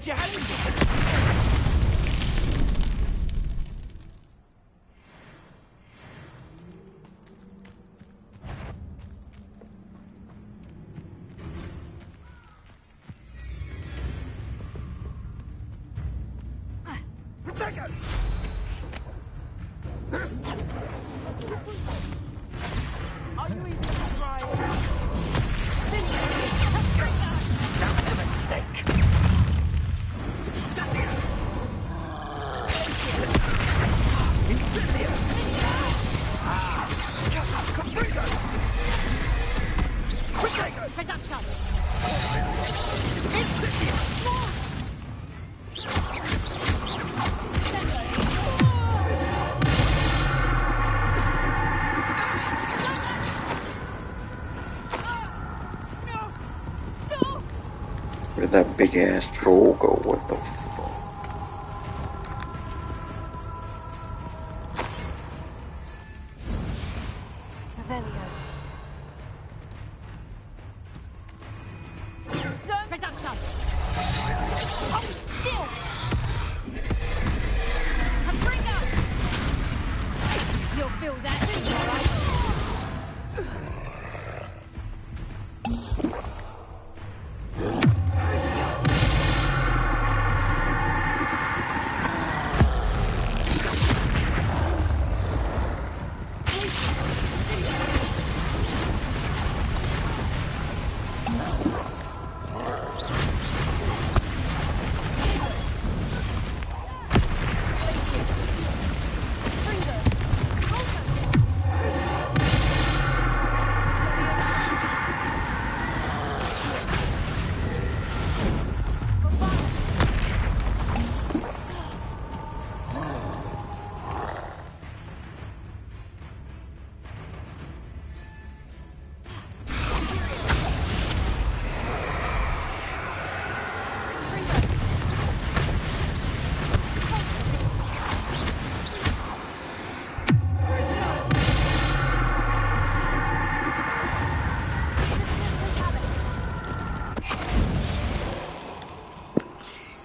Speaker 9: Watch your hands!
Speaker 7: Are you even trying?
Speaker 9: That was a mistake. Incendio! Confringo! Quick
Speaker 7: Reduction!
Speaker 9: Incendio!
Speaker 14: Where'd that big ass troll go? What the fuck?
Speaker 7: Revelio. Reduction! Hold still! Confringo! You'll feel that, alright?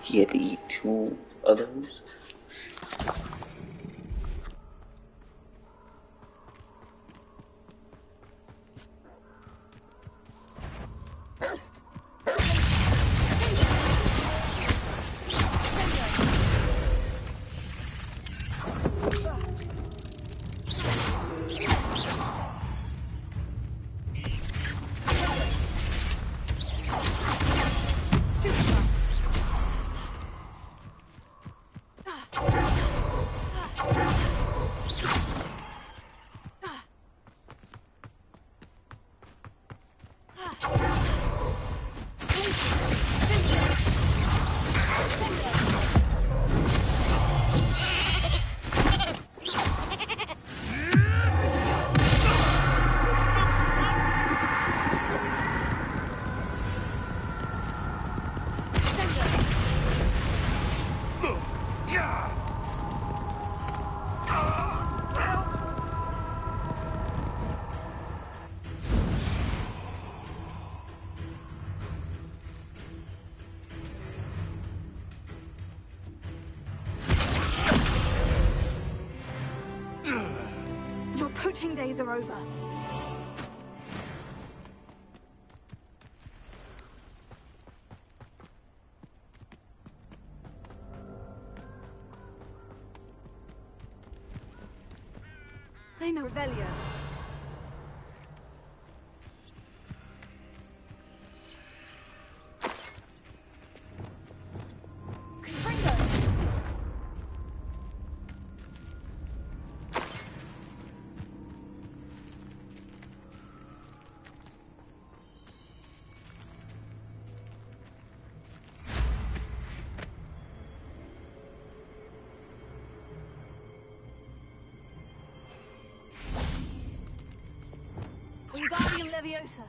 Speaker 14: He had to eat 2 of those?
Speaker 6: Your poaching days are over. I know Revelio. Wingardium Leviosa.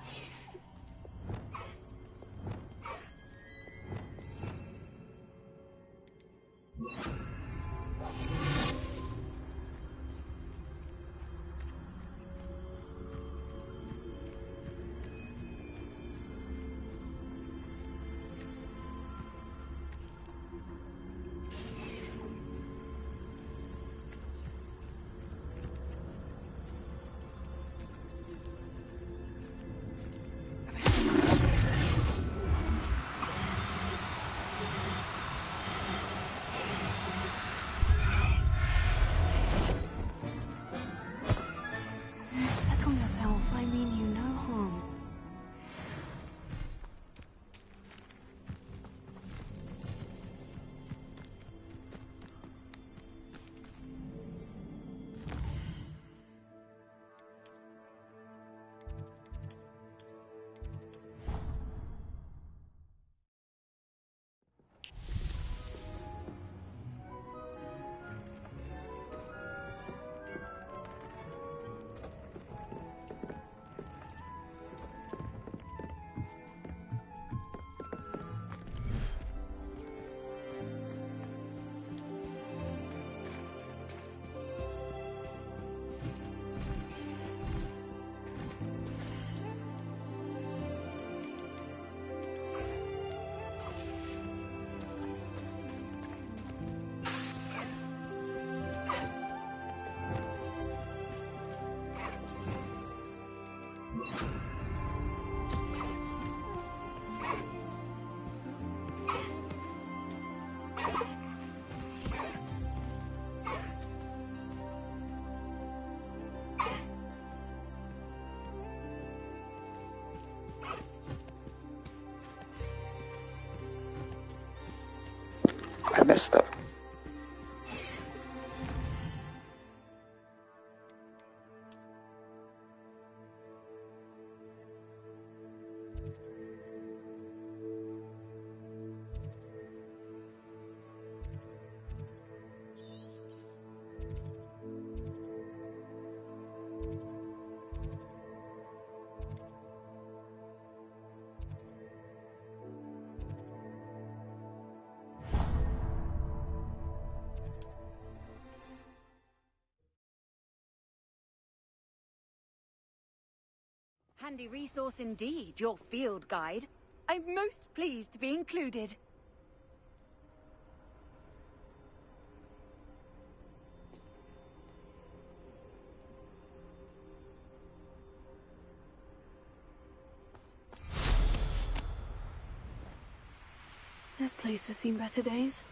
Speaker 14: I messed up.
Speaker 15: Handy resource indeed, your field guide. I'm most pleased to be included.
Speaker 6: This place has seen better days.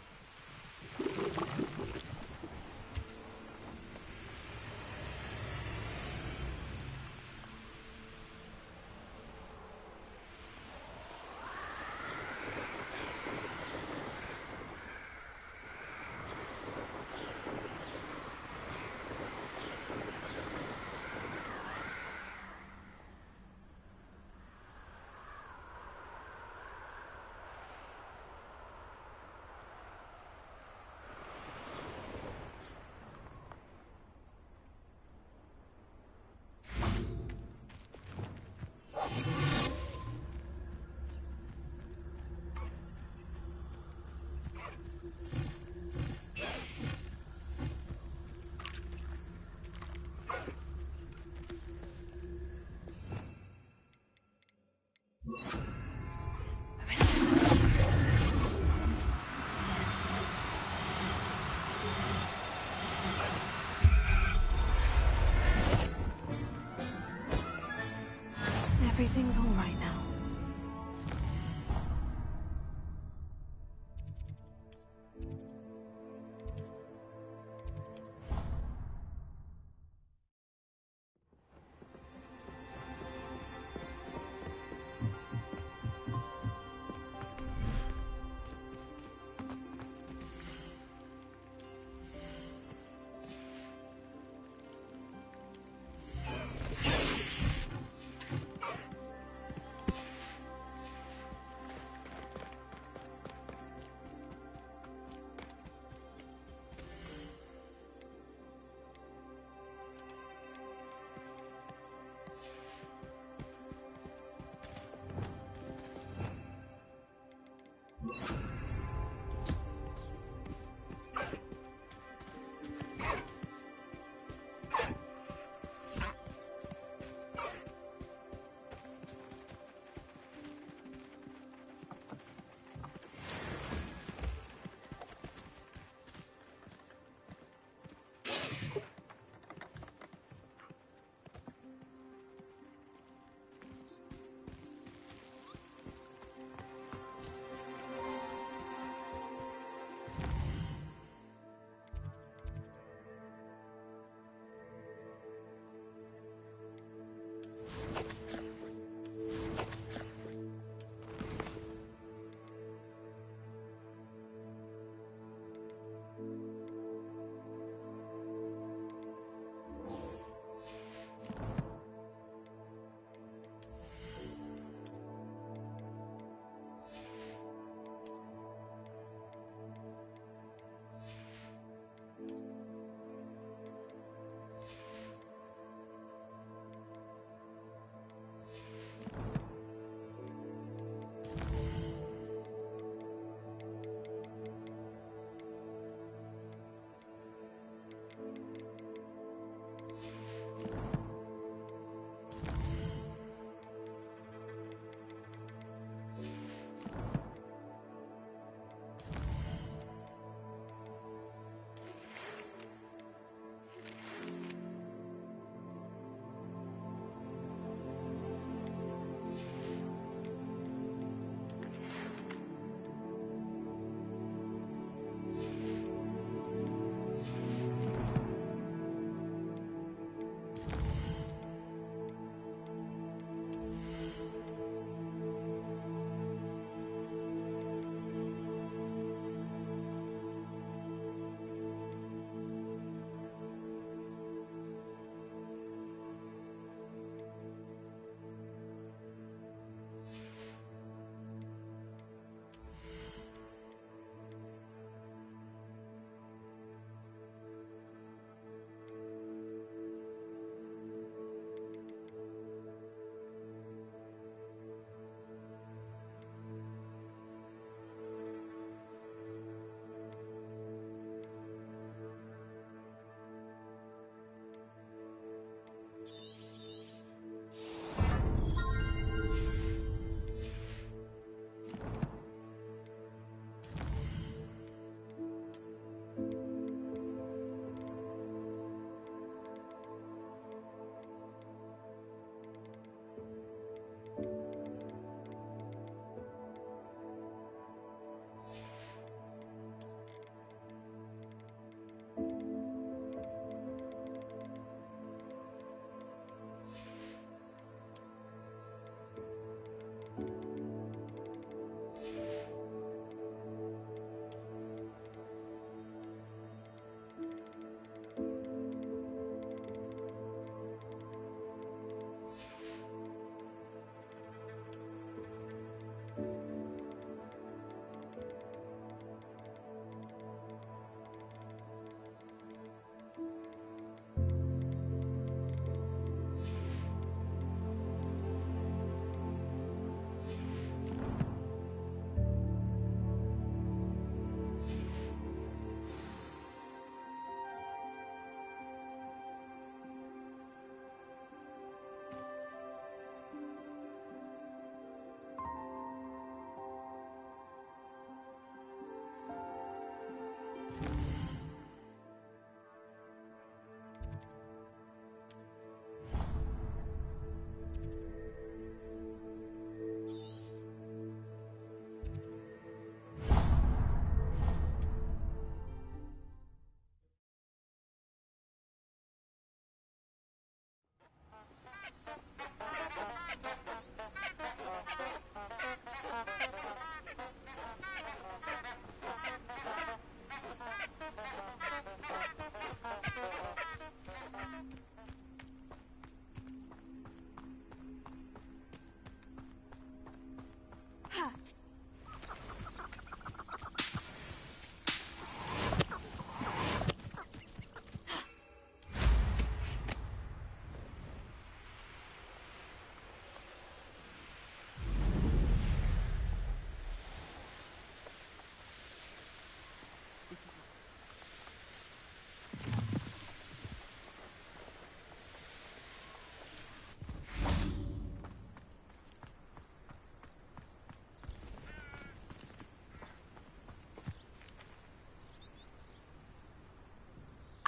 Speaker 6: Everything's all right now.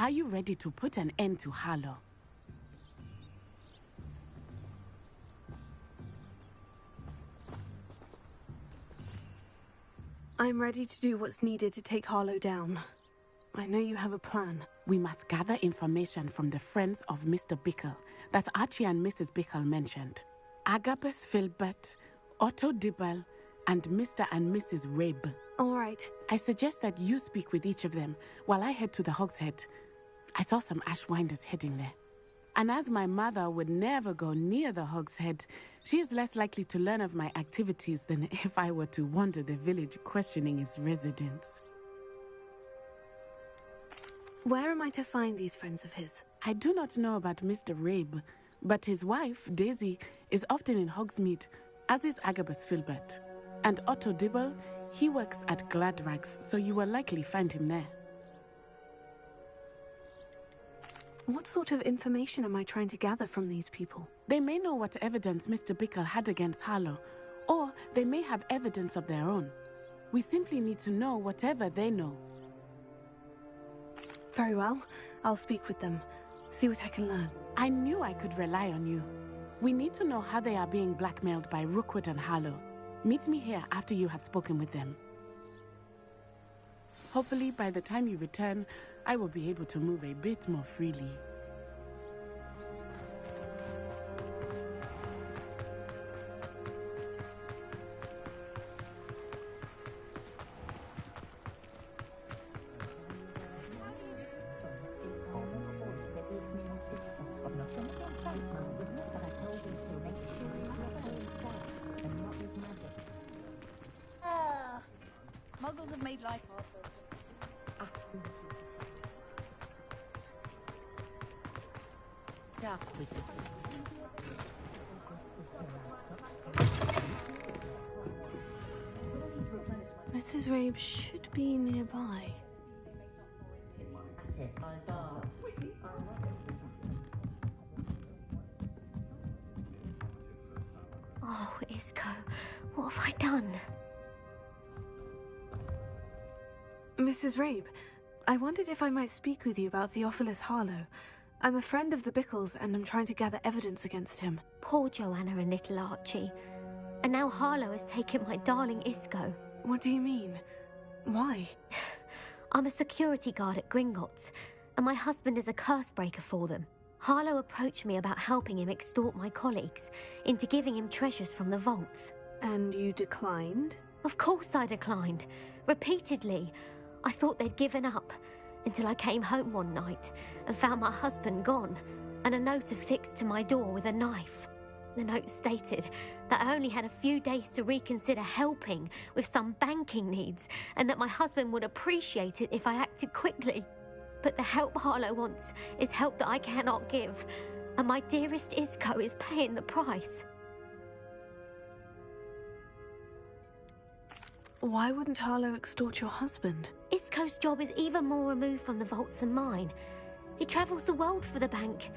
Speaker 2: Are you ready to put an end to Harlow?
Speaker 6: I'm ready to do what's needed to take Harlow down. I know you have a plan.
Speaker 2: We must gather information from the friends of Mr. Bickle that Archie and Mrs. Bickle mentioned. Agabus Filbert, Otto Dibble, and Mr. and Mrs. Rabe.
Speaker 6: All right.
Speaker 2: I suggest that you speak with each of them while I head to the Hogshead. I saw some Ashwinders heading there. And as my mother would never go near the Hogshead, she is less likely to learn of my activities than if I were to wander the village questioning its residents.
Speaker 6: Where am I to find these friends of his?
Speaker 2: I do not know about Mr. Rabe, but his wife, Daisy, is often in Hogsmeade, as is Agabus Filbert. And Otto Dibble, he works at Gladrags, so you will likely find him there.
Speaker 6: What sort of information am I trying to gather from these people?
Speaker 2: They may know what evidence Mr. Bickle had against Harlow, or they may have evidence of their own. We simply need to know whatever they know.
Speaker 6: Very well. I'll speak with them. See what I can learn.
Speaker 2: I knew I could rely on you. We need to know how they are being blackmailed by Rookwood and Harlow. Meet me here after you have spoken with them. Hopefully, by the time you return, I will be able to move a bit more freely.
Speaker 15: Muggles have made life hard.
Speaker 20: Dark wizard.
Speaker 6: Mrs. Rabe should be nearby.
Speaker 20: Oh, Isco, what have I done?
Speaker 6: Mrs. Rabe, I wondered if I might speak with you about Theophilus Harlow. I'm a friend of the Bickles, and I'm trying to gather evidence against him.
Speaker 20: Poor Joanna and little Archie. And now Harlow has taken my darling Isco.
Speaker 6: What do you mean? Why?
Speaker 20: I'm a security guard at Gringotts, and my husband is a curse breaker for them. Harlow approached me about helping him extort my colleagues into giving him treasures from the vaults.
Speaker 6: And you declined?
Speaker 20: Of course I declined. Repeatedly. I thought they'd given up, until I came home one night and found my husband gone, and a note affixed to my door with a knife. The note stated that I only had a few days to reconsider helping with some banking needs, and that my husband would appreciate it if I acted quickly. But the help Harlow wants is help that I cannot give, and my dearest Isco is paying the price.
Speaker 6: Why wouldn't Harlow extort your husband?
Speaker 20: Isco's job is even more removed from the vaults than mine. He travels the world for the bank.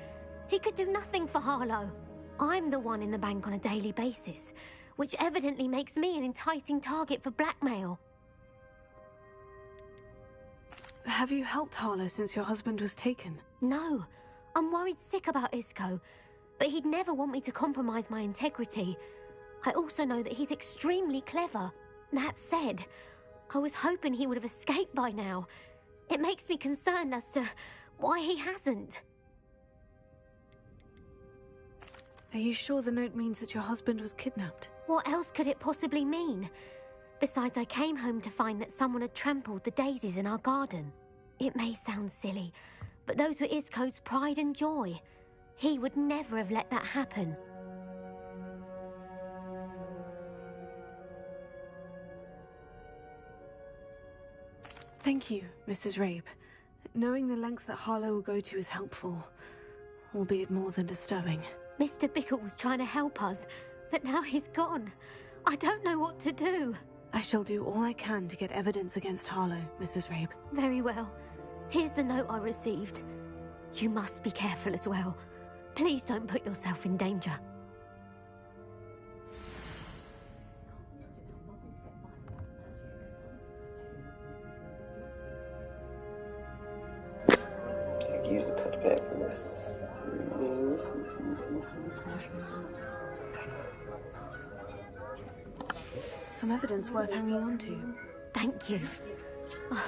Speaker 20: He could do nothing for Harlow. I'm the one in the bank on a daily basis, which evidently makes me an enticing target for blackmail.
Speaker 6: Have you helped Harlow since your husband was taken?
Speaker 20: No. I'm worried sick about Isco, but he'd never want me to compromise my integrity. I also know that he's extremely clever. That said, I was hoping he would have escaped by now. It makes me concerned as to why he hasn't.
Speaker 6: Are you sure the note means that your husband was kidnapped?
Speaker 20: What else could it possibly mean? Besides, I came home to find that someone had trampled the daisies in our garden. It may sound silly, but those were Isco's pride and joy. He would never have let that happen.
Speaker 6: Thank you, Mrs. Rabe. Knowing the lengths that Harlow will go to is helpful, albeit more than disturbing.
Speaker 20: Mr. Bickle was trying to help us, but now he's gone. I don't know what to do.
Speaker 6: I shall do all I can to get evidence against Harlow, Mrs. Rabe.
Speaker 20: Very well. Here's the note I received. You must be careful as well. Please don't put yourself in danger.
Speaker 14: use a touchpad for this.
Speaker 6: Some evidence worth hanging on to.
Speaker 20: Thank you. Oh,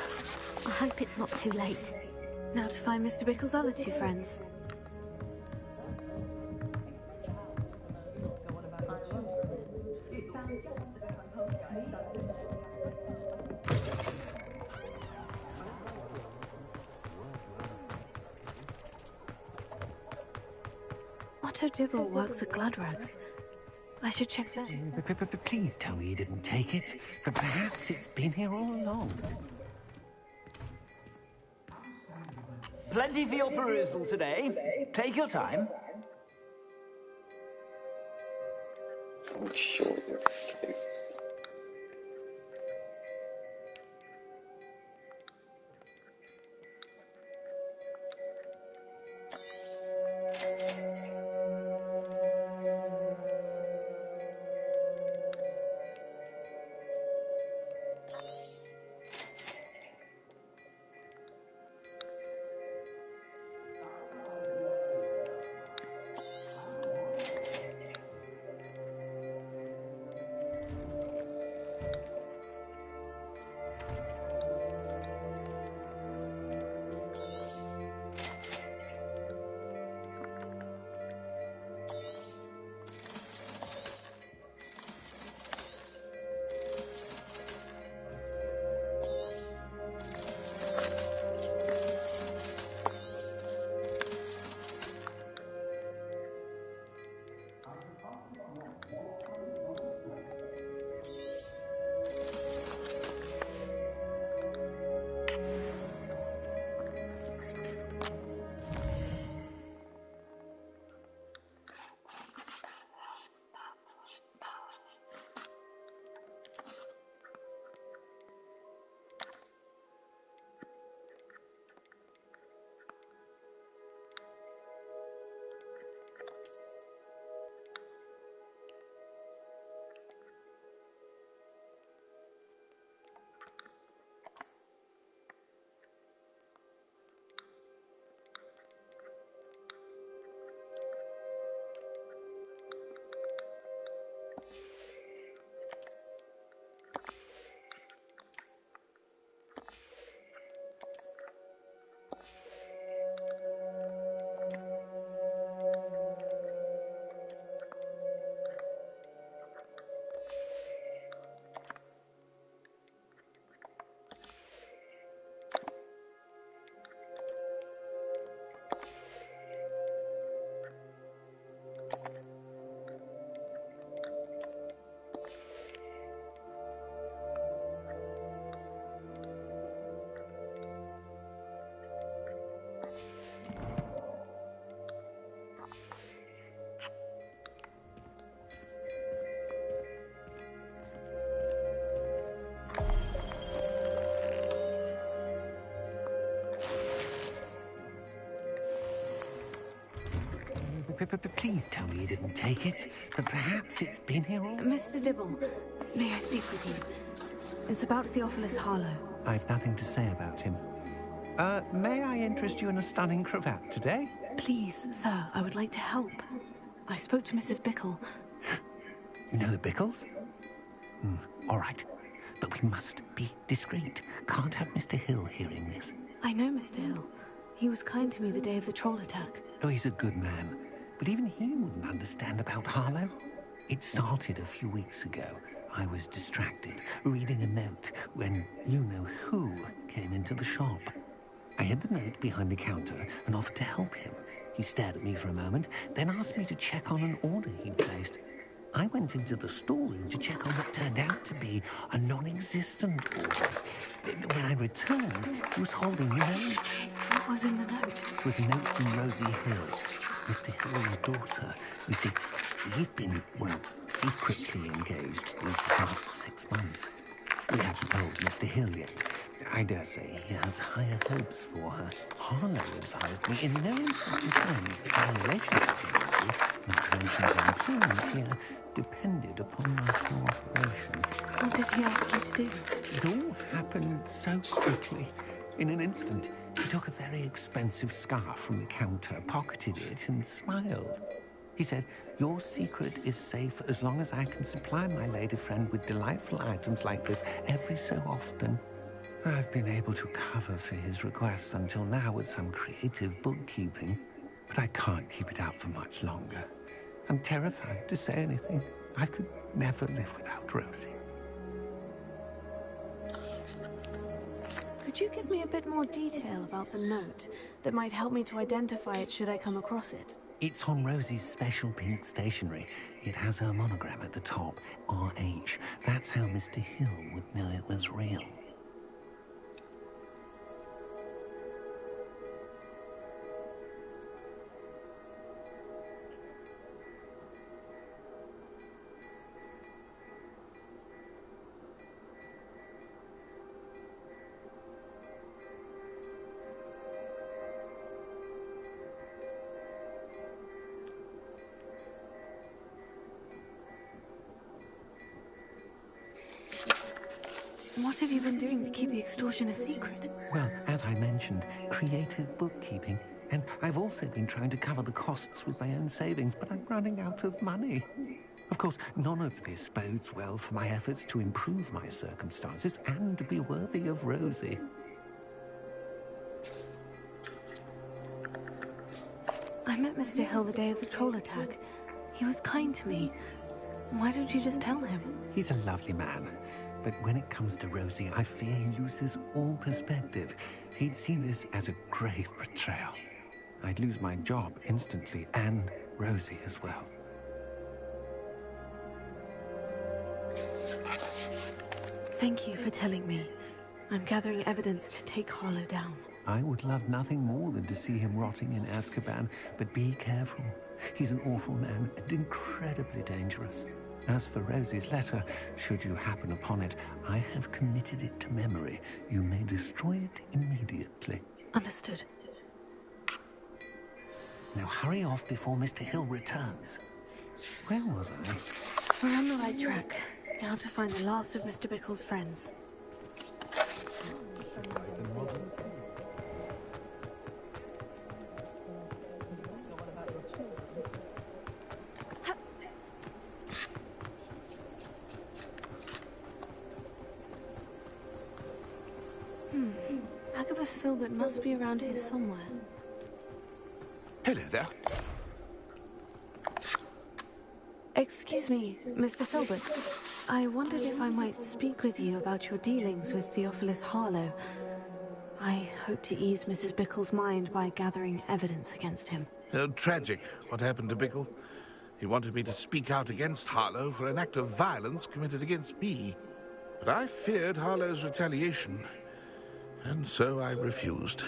Speaker 20: I hope it's not too late.
Speaker 6: Now to find Mr. Bickle's other two friends. Otto Dibble works at Gladrags. I should check that.
Speaker 10: Please tell me you didn't take it. But perhaps it's been here all along.
Speaker 9: Plenty for your perusal today. Take your time.
Speaker 14: I'm sure this case.
Speaker 10: Please tell me you didn't take it. But perhaps it's been here all...
Speaker 6: Mr. Dibble, may I speak with you? It's about Theophilus Harlow.
Speaker 10: I've nothing to say about him. May I interest you in a stunning cravat today?
Speaker 6: Please, sir, I would like to help. I spoke to Mrs. Bickle.
Speaker 10: You know the Bickles? All right. But we must be discreet. Can't have Mr. Hill hearing this.
Speaker 6: I know Mr. Hill. He was kind to me the day of the troll attack.
Speaker 10: Oh, he's a good man. But even he wouldn't understand about Harlow. It started a few weeks ago. I was distracted, reading a note, when you-know-who came into the shop. I hid the note behind the counter and offered to help him. He stared at me for a moment, then asked me to check on an order he'd placed. I went into the storeroom to check on what turned out to be a non-existent order. When I returned, he was holding the note.
Speaker 6: What was in the note?
Speaker 10: It was a note from Rosie Hill, Mr. Hill's daughter. You see, we've been, well, secretly engaged these past 6 months. We haven't told Mr. Hill yet. I dare say he has higher hopes for her. Harlow advised me in no uncertain terms that my relationship with Rosie, not to mention her employment here, depended upon my cooperation.
Speaker 6: What did he ask you to do?
Speaker 10: It all happened so quickly. In an instant, He took a very expensive scarf from the counter, pocketed it, and smiled. He said, "Your secret is safe as long as I can supply my lady friend with delightful items like this every so often." I've been able to cover for his requests until now with some creative bookkeeping, but I can't keep it up for much longer. I'm terrified to say anything. I could never live without Rosie.
Speaker 6: Could you give me a bit more detail about the note that might help me to identify it should I come across it?
Speaker 10: It's on Rosie's special pink stationery. It has her monogram at the top, RH. That's how Mr. Hill would know it was real.
Speaker 6: What have you been doing to keep the extortion a secret?
Speaker 10: Well, as I mentioned, creative bookkeeping. And I've also been trying to cover the costs with my own savings, but I'm running out of money. Of course, none of this bodes well for my efforts to improve my circumstances and to be worthy of Rosie.
Speaker 6: I met Mr. Hill the day of the troll attack. He was kind to me. Why don't you just tell him?
Speaker 10: He's a lovely man. But when it comes to Rosie, I fear he loses all perspective. He'd see this as a grave betrayal. I'd lose my job instantly, and Rosie as well.
Speaker 6: Thank you for telling me. I'm gathering evidence to take Harlow down.
Speaker 10: I would love nothing more than to see him rotting in Azkaban, but be careful. He's an awful man and incredibly dangerous. As for Rosie's letter, should you happen upon it, I have committed it to memory. You may destroy it immediately.
Speaker 6: Understood.
Speaker 10: Now hurry off before Mr. Hill returns. Where was I?
Speaker 6: We're on the right track. Now to find the last of Mr. Bickle's friends. Agabus Filbert must be around here somewhere.
Speaker 19: Hello there.
Speaker 6: Excuse me, Mr. Filbert. I wondered if I might speak with you about your dealings with Theophilus Harlow. I hope to ease Mrs. Bickle's mind by gathering evidence against him.
Speaker 19: Oh, tragic what happened to Bickle. He wanted me to speak out against Harlow for an act of violence committed against me. But I feared Harlow's retaliation, and so I refused.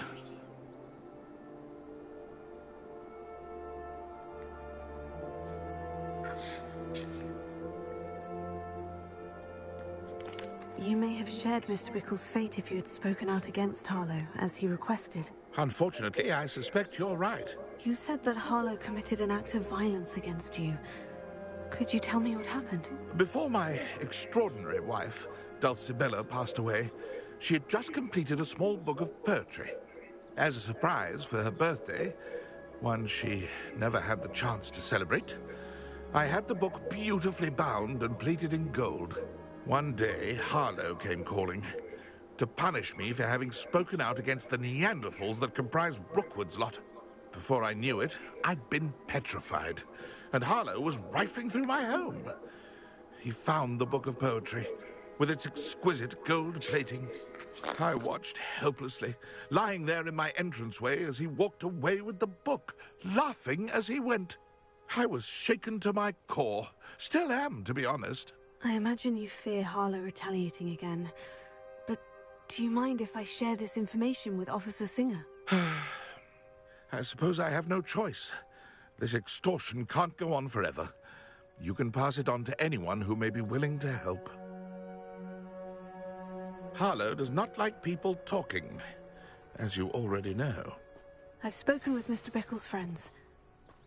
Speaker 6: You may have shared Mr. Bickle's fate if you had spoken out against Harlow, as he requested.
Speaker 19: Unfortunately, I suspect you're right.
Speaker 6: You said that Harlow committed an act of violence against you. Could you tell me what happened?
Speaker 19: Before my extraordinary wife, Dulcibella, passed away, she had just completed a small book of poetry. As a surprise for her birthday, one she never had the chance to celebrate, I had the book beautifully bound and plated in gold. One day, Harlow came calling to punish me for having spoken out against the Neanderthals that comprise Rookwood's lot. Before I knew it, I'd been petrified, and Harlow was rifling through my home. He found the book of poetry, with its exquisite gold plating. I watched helplessly, lying there in my entranceway as he walked away with the book, laughing as he went. I was shaken to my core. Still am, to be honest.
Speaker 6: I imagine you fear Harlow retaliating again. But do you mind if I share this information with Officer Singer?
Speaker 19: I suppose I have no choice. This extortion can't go on forever. You can pass it on to anyone who may be willing to help. Harlow does not like people talking, as you already know.
Speaker 6: I've spoken with Mr. Bickle's friends.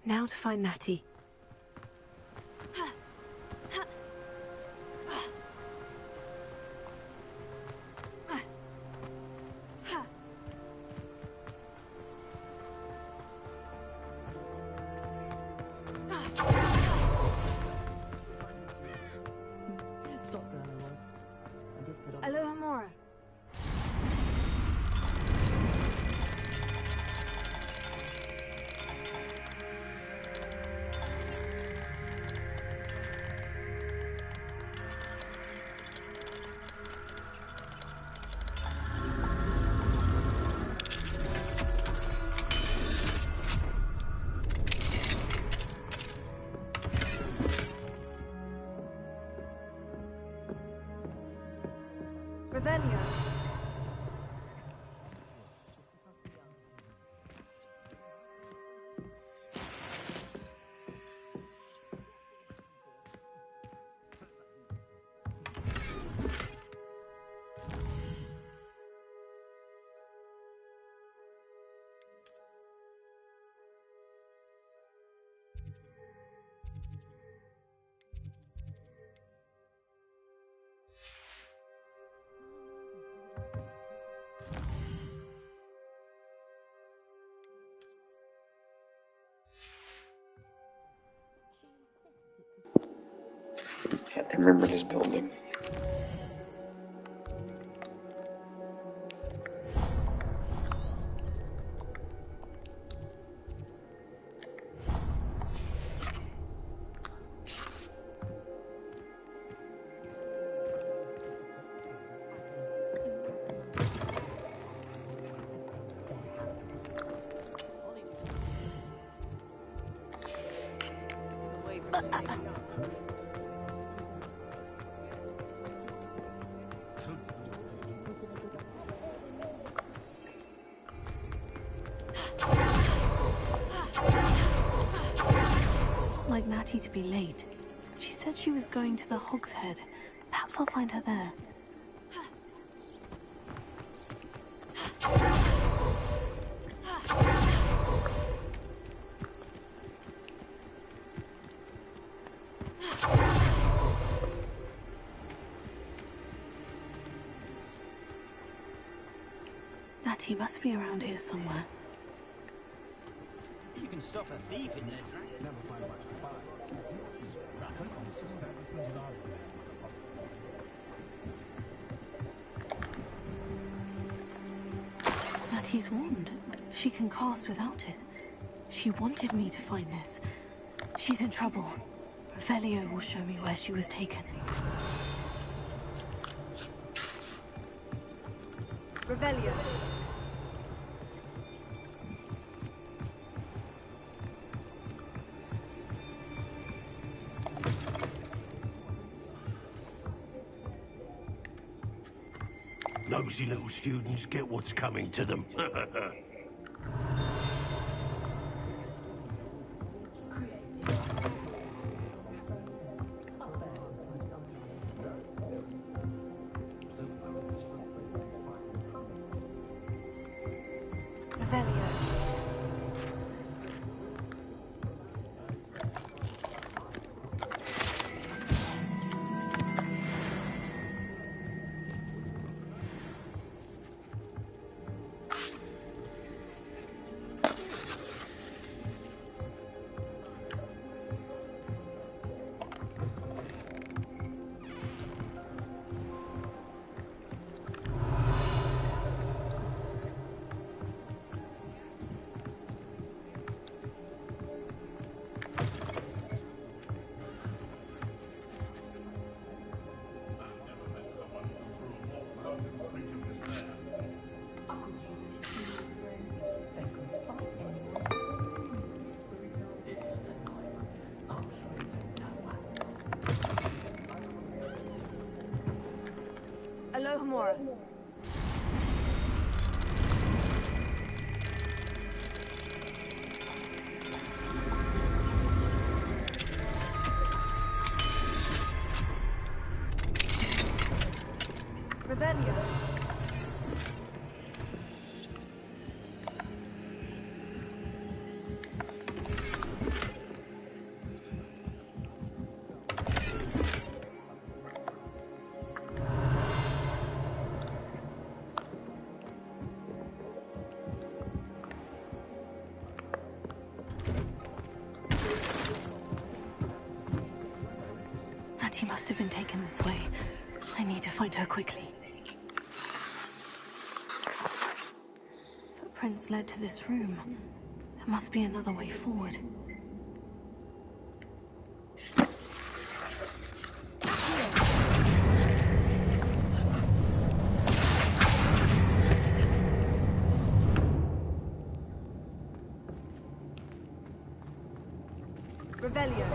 Speaker 6: Now to find Natty. Revelio.
Speaker 14: Have to remember this building.
Speaker 6: Like Natty to be late. She said she was going to the Hog's Head. Perhaps I'll find her there. Natty must be around here somewhere.
Speaker 9: You can stop a thief in there. Never find much to buy.
Speaker 6: Natty's wand. She can cast without it. She wanted me to find this. She's in trouble. Revelio will show me where she was taken.
Speaker 15: Revelio.
Speaker 16: Nosy little students get what's coming to them.
Speaker 6: Revelio.
Speaker 15: Alohomora. Revelio.
Speaker 6: Natty must have been taken this way. I need to find her quickly. Footprints led to this room. There must be another way forward.
Speaker 15: Revelio.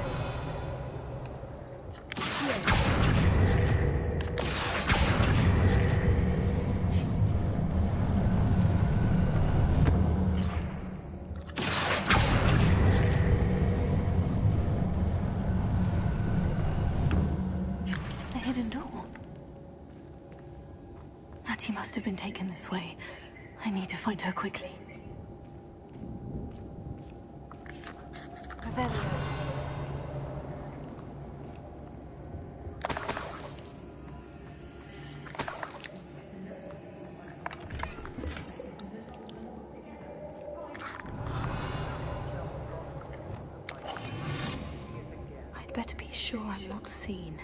Speaker 6: hidden door. Natty must have been taken this way. I need to find her quickly. Revelio. I'd better be sure I'm not seen.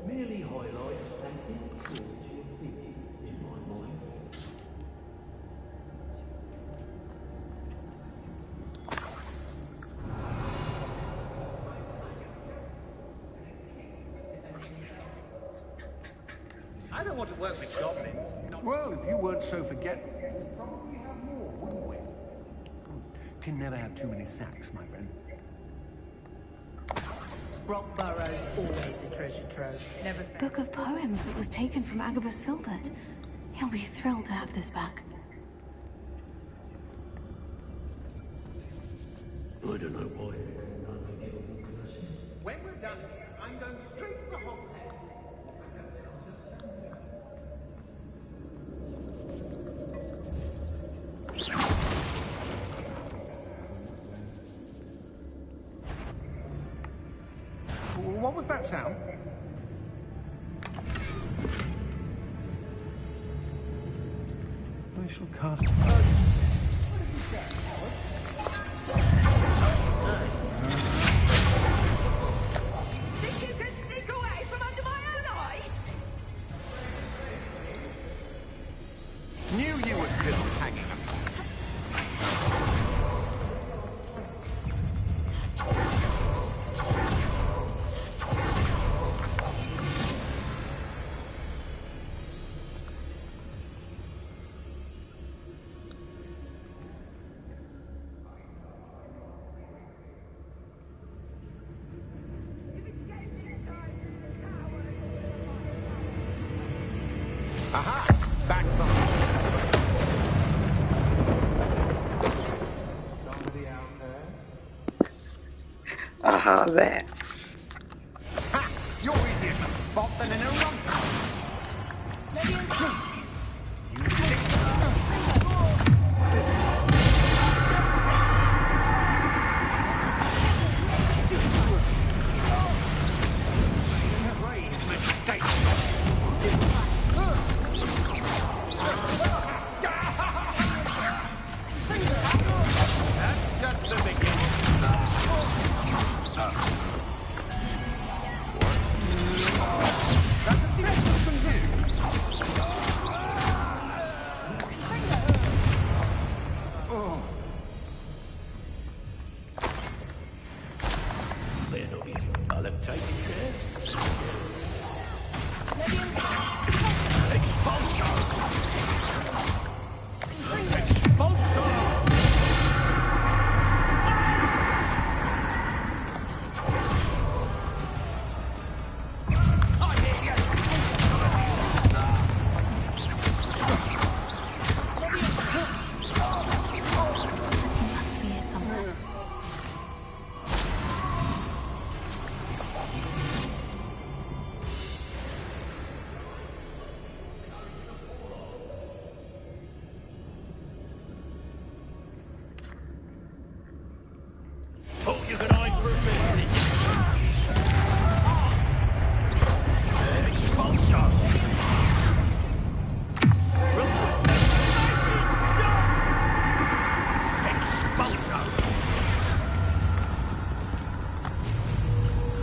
Speaker 16: Merely highlights an immaturity of thinking, in my mind.
Speaker 11: I don't want to work with goblins.
Speaker 10: Well, if you weren't so forgetful, we'd probably have more, wouldn't we? Can never have too many sacks, my friend.
Speaker 7: Rockborough's always a treasure trove. Never fails.
Speaker 6: Book of poems that was taken from Agabus Filbert. He'll be thrilled to have this back.
Speaker 16: I don't know why unforgivable curses.
Speaker 11: When we're done here, I'm going straight to the hogshead.
Speaker 10: What was that sound? I shall cast...
Speaker 9: Think you can sneak away from under my own eyes?
Speaker 10: Knew you were still hanging up. Aha! Back from somebody out there.
Speaker 14: Aha, there.
Speaker 10: Ha! You're easier to spot than in a rump. That's just the beginning. That's special from you. Oh.
Speaker 16: I'll have taken care. Expulsion! Expulsion! Thought you could hide for a minute. Expulsion!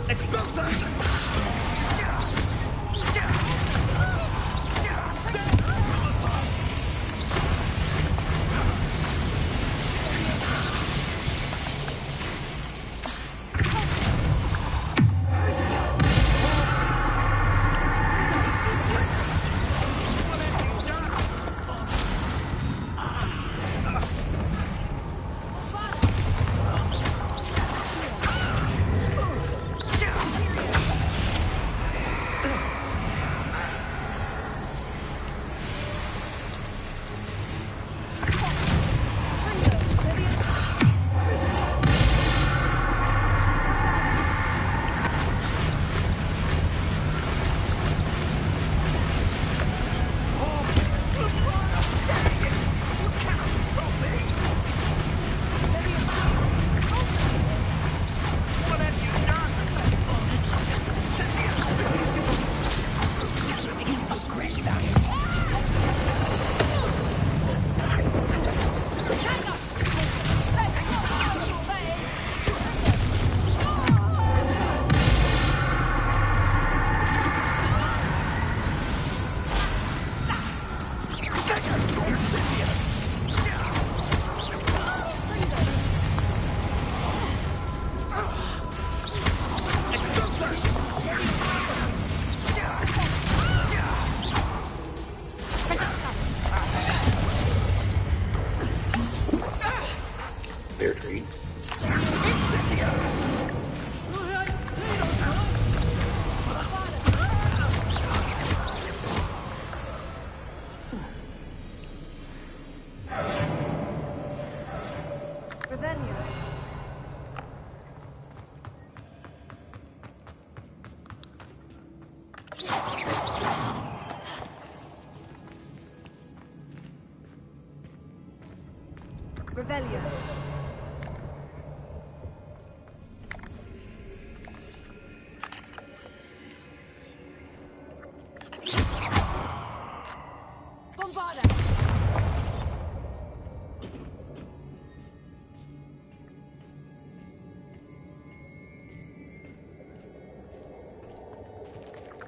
Speaker 16: Expulsion! Expulsion!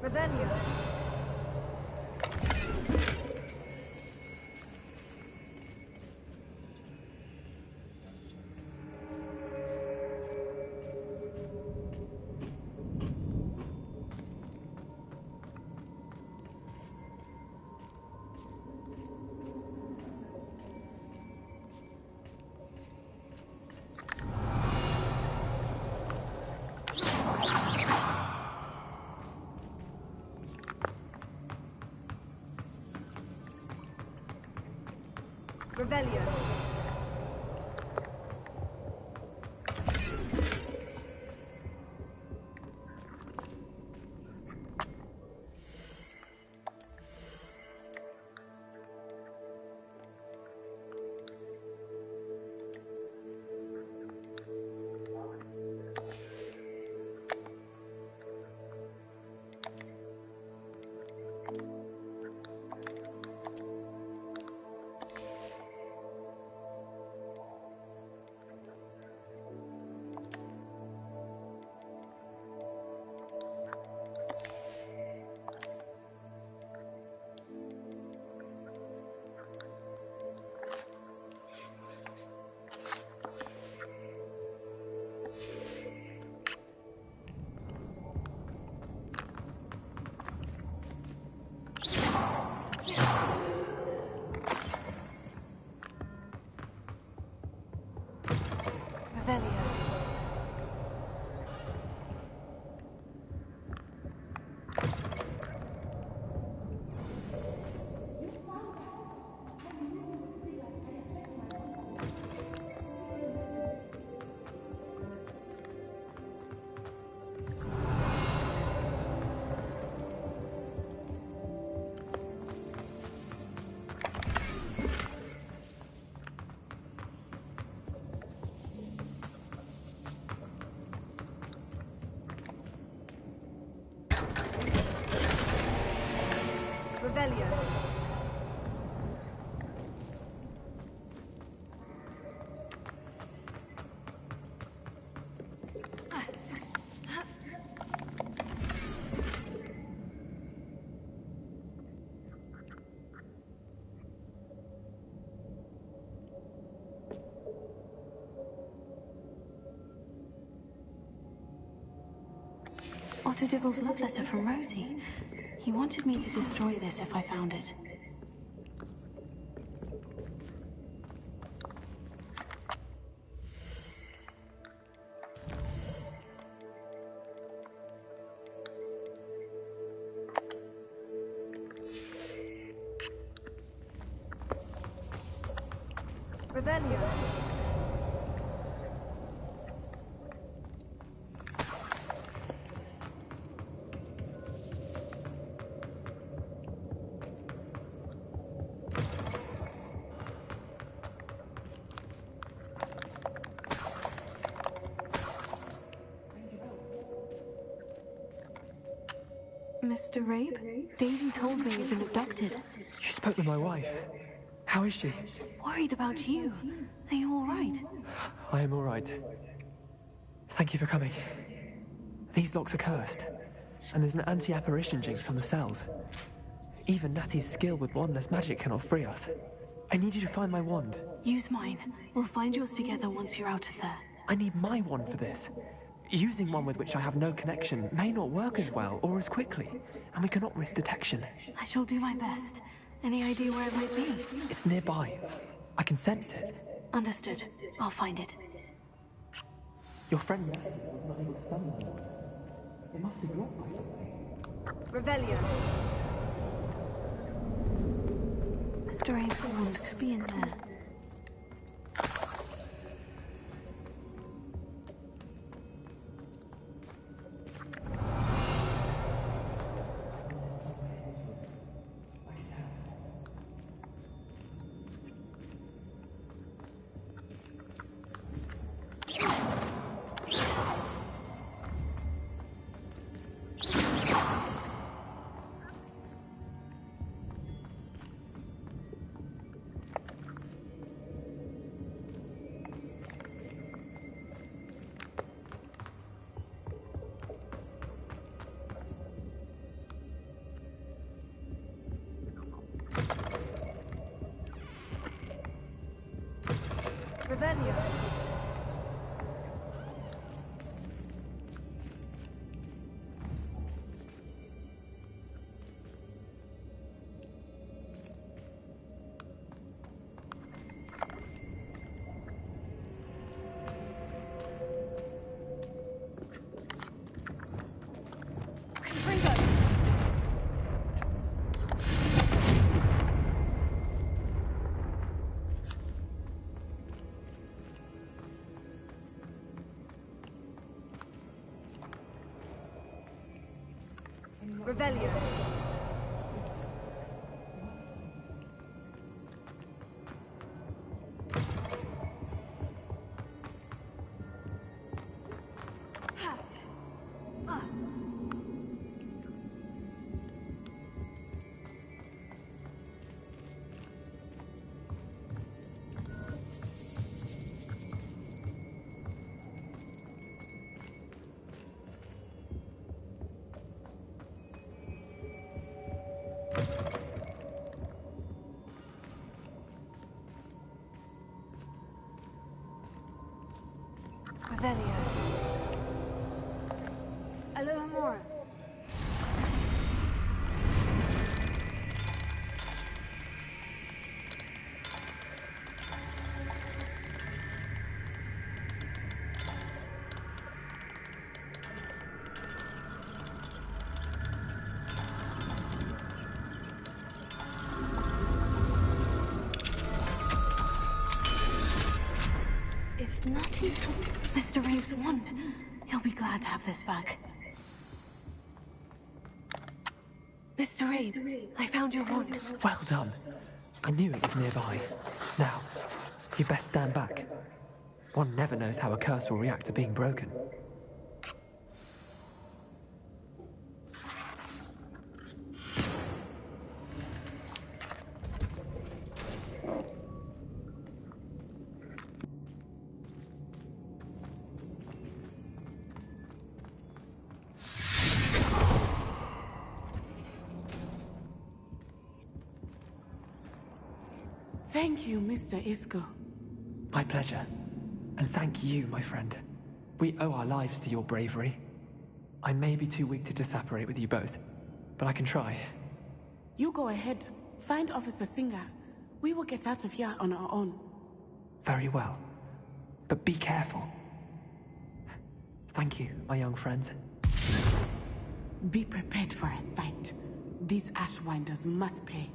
Speaker 15: Revelio. Revelio. Revelio. Revelio.
Speaker 6: Otto Dibble's love letter from Rosie. He wanted me to destroy this if I found it.
Speaker 15: Revelio.
Speaker 6: Mr. Rabe, Daisy told me you'd been abducted.
Speaker 21: You spoke with my wife. How is she?
Speaker 6: Worried about you. Are you all right?
Speaker 21: I am all right. Thank you for coming. These locks are cursed, and there's an anti-apparition jinx on the cells. Even Natty's skill with wandless magic cannot free us. I need you to find my wand.
Speaker 6: Use mine. We'll find yours together once you're out of there.
Speaker 21: I need my wand for this. Using one with which I have no connection may not work as well or as quickly, and we cannot risk detection.
Speaker 6: I shall do my best. Any idea where it might be?
Speaker 21: It's nearby. I can sense it.
Speaker 6: Understood. I'll find it.
Speaker 21: Your friend Natty was not able to summon my wand. It must be blocked by something.
Speaker 15: Revelio.
Speaker 6: Mr. Rabe's wand could be in there.
Speaker 15: Revelio. Revelio. Alohomora.
Speaker 6: If Natty took Mr. Reeves' wand, he'll be glad to have this back. Mr. Reeve, I found your wand.
Speaker 21: Well done. I knew it was nearby. Now, you best stand back. One never knows how a curse will react to being broken.
Speaker 2: Thank you, Mr. Isco.
Speaker 21: My pleasure. And thank you, my friend. We owe our lives to your bravery. I may be too weak to disapparate with you both, but I can try.
Speaker 2: You go ahead. Find Officer Singer. We will get out of here on our own.
Speaker 21: Very well. But be careful. Thank you, my young friends.
Speaker 2: Be prepared for a fight. These Ashwinders must pay.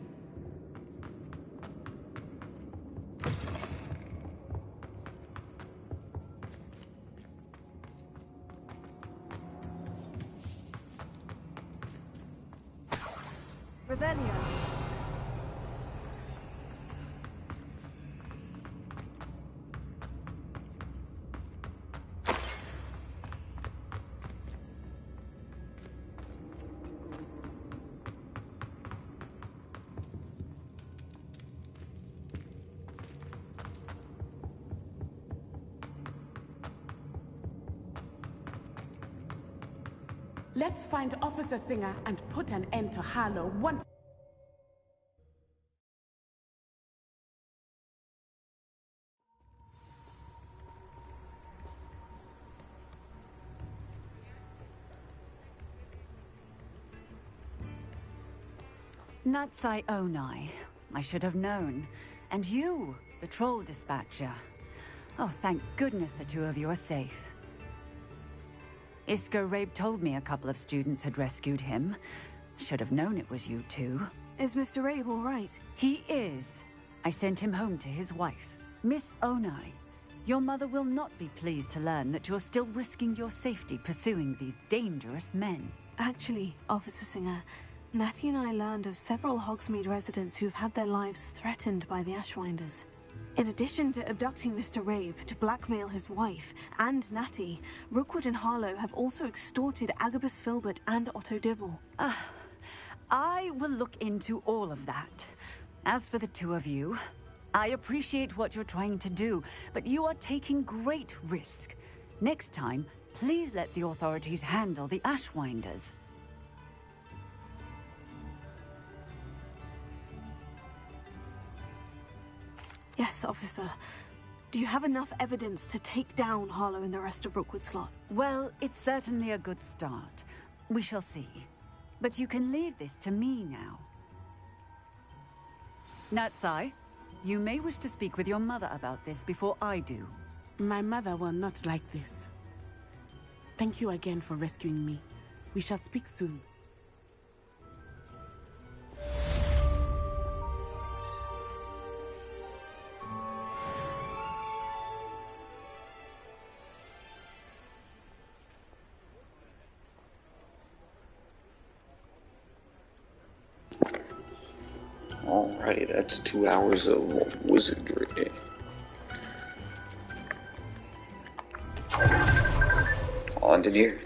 Speaker 15: Revelio.
Speaker 2: Let's find Officer Singer and put an end to Harlow once.
Speaker 13: Natsai Onai. I should have known. And you, the troll dispatcher. Oh, thank goodness the two of you are safe. Isco Rabe told me a couple of students had rescued him. Should have known it was you two.
Speaker 6: Is Mr. Rabe all right?
Speaker 13: He is. I sent him home to his wife. Miss Onai, your mother will not be pleased to learn that you're still risking your safety pursuing these dangerous men.
Speaker 6: Actually, Officer Singer, Natty and I learned of several Hogsmeade residents who've had their lives threatened by the Ashwinders. In addition to abducting Mr. Rabe to blackmail his wife and Natty, Rookwood and Harlow have also extorted Agabus Filbert and Otto Dibble.
Speaker 13: I will look into all of that. As for the two of you, I appreciate what you're trying to do, but you are taking great risk. Next time, please let the authorities handle the Ashwinders.
Speaker 6: Yes, officer. Do you have enough evidence to take down Harlow and the rest of Rookwood's lot?
Speaker 13: Well, it's certainly a good start. We shall see. But you can leave this to me now. Natsai, you may wish to speak with your mother about this before I do.
Speaker 2: My mother will not like this. Thank you again for rescuing me. We shall speak soon.
Speaker 14: Alrighty, that's 2 hours of wizardry. On to here.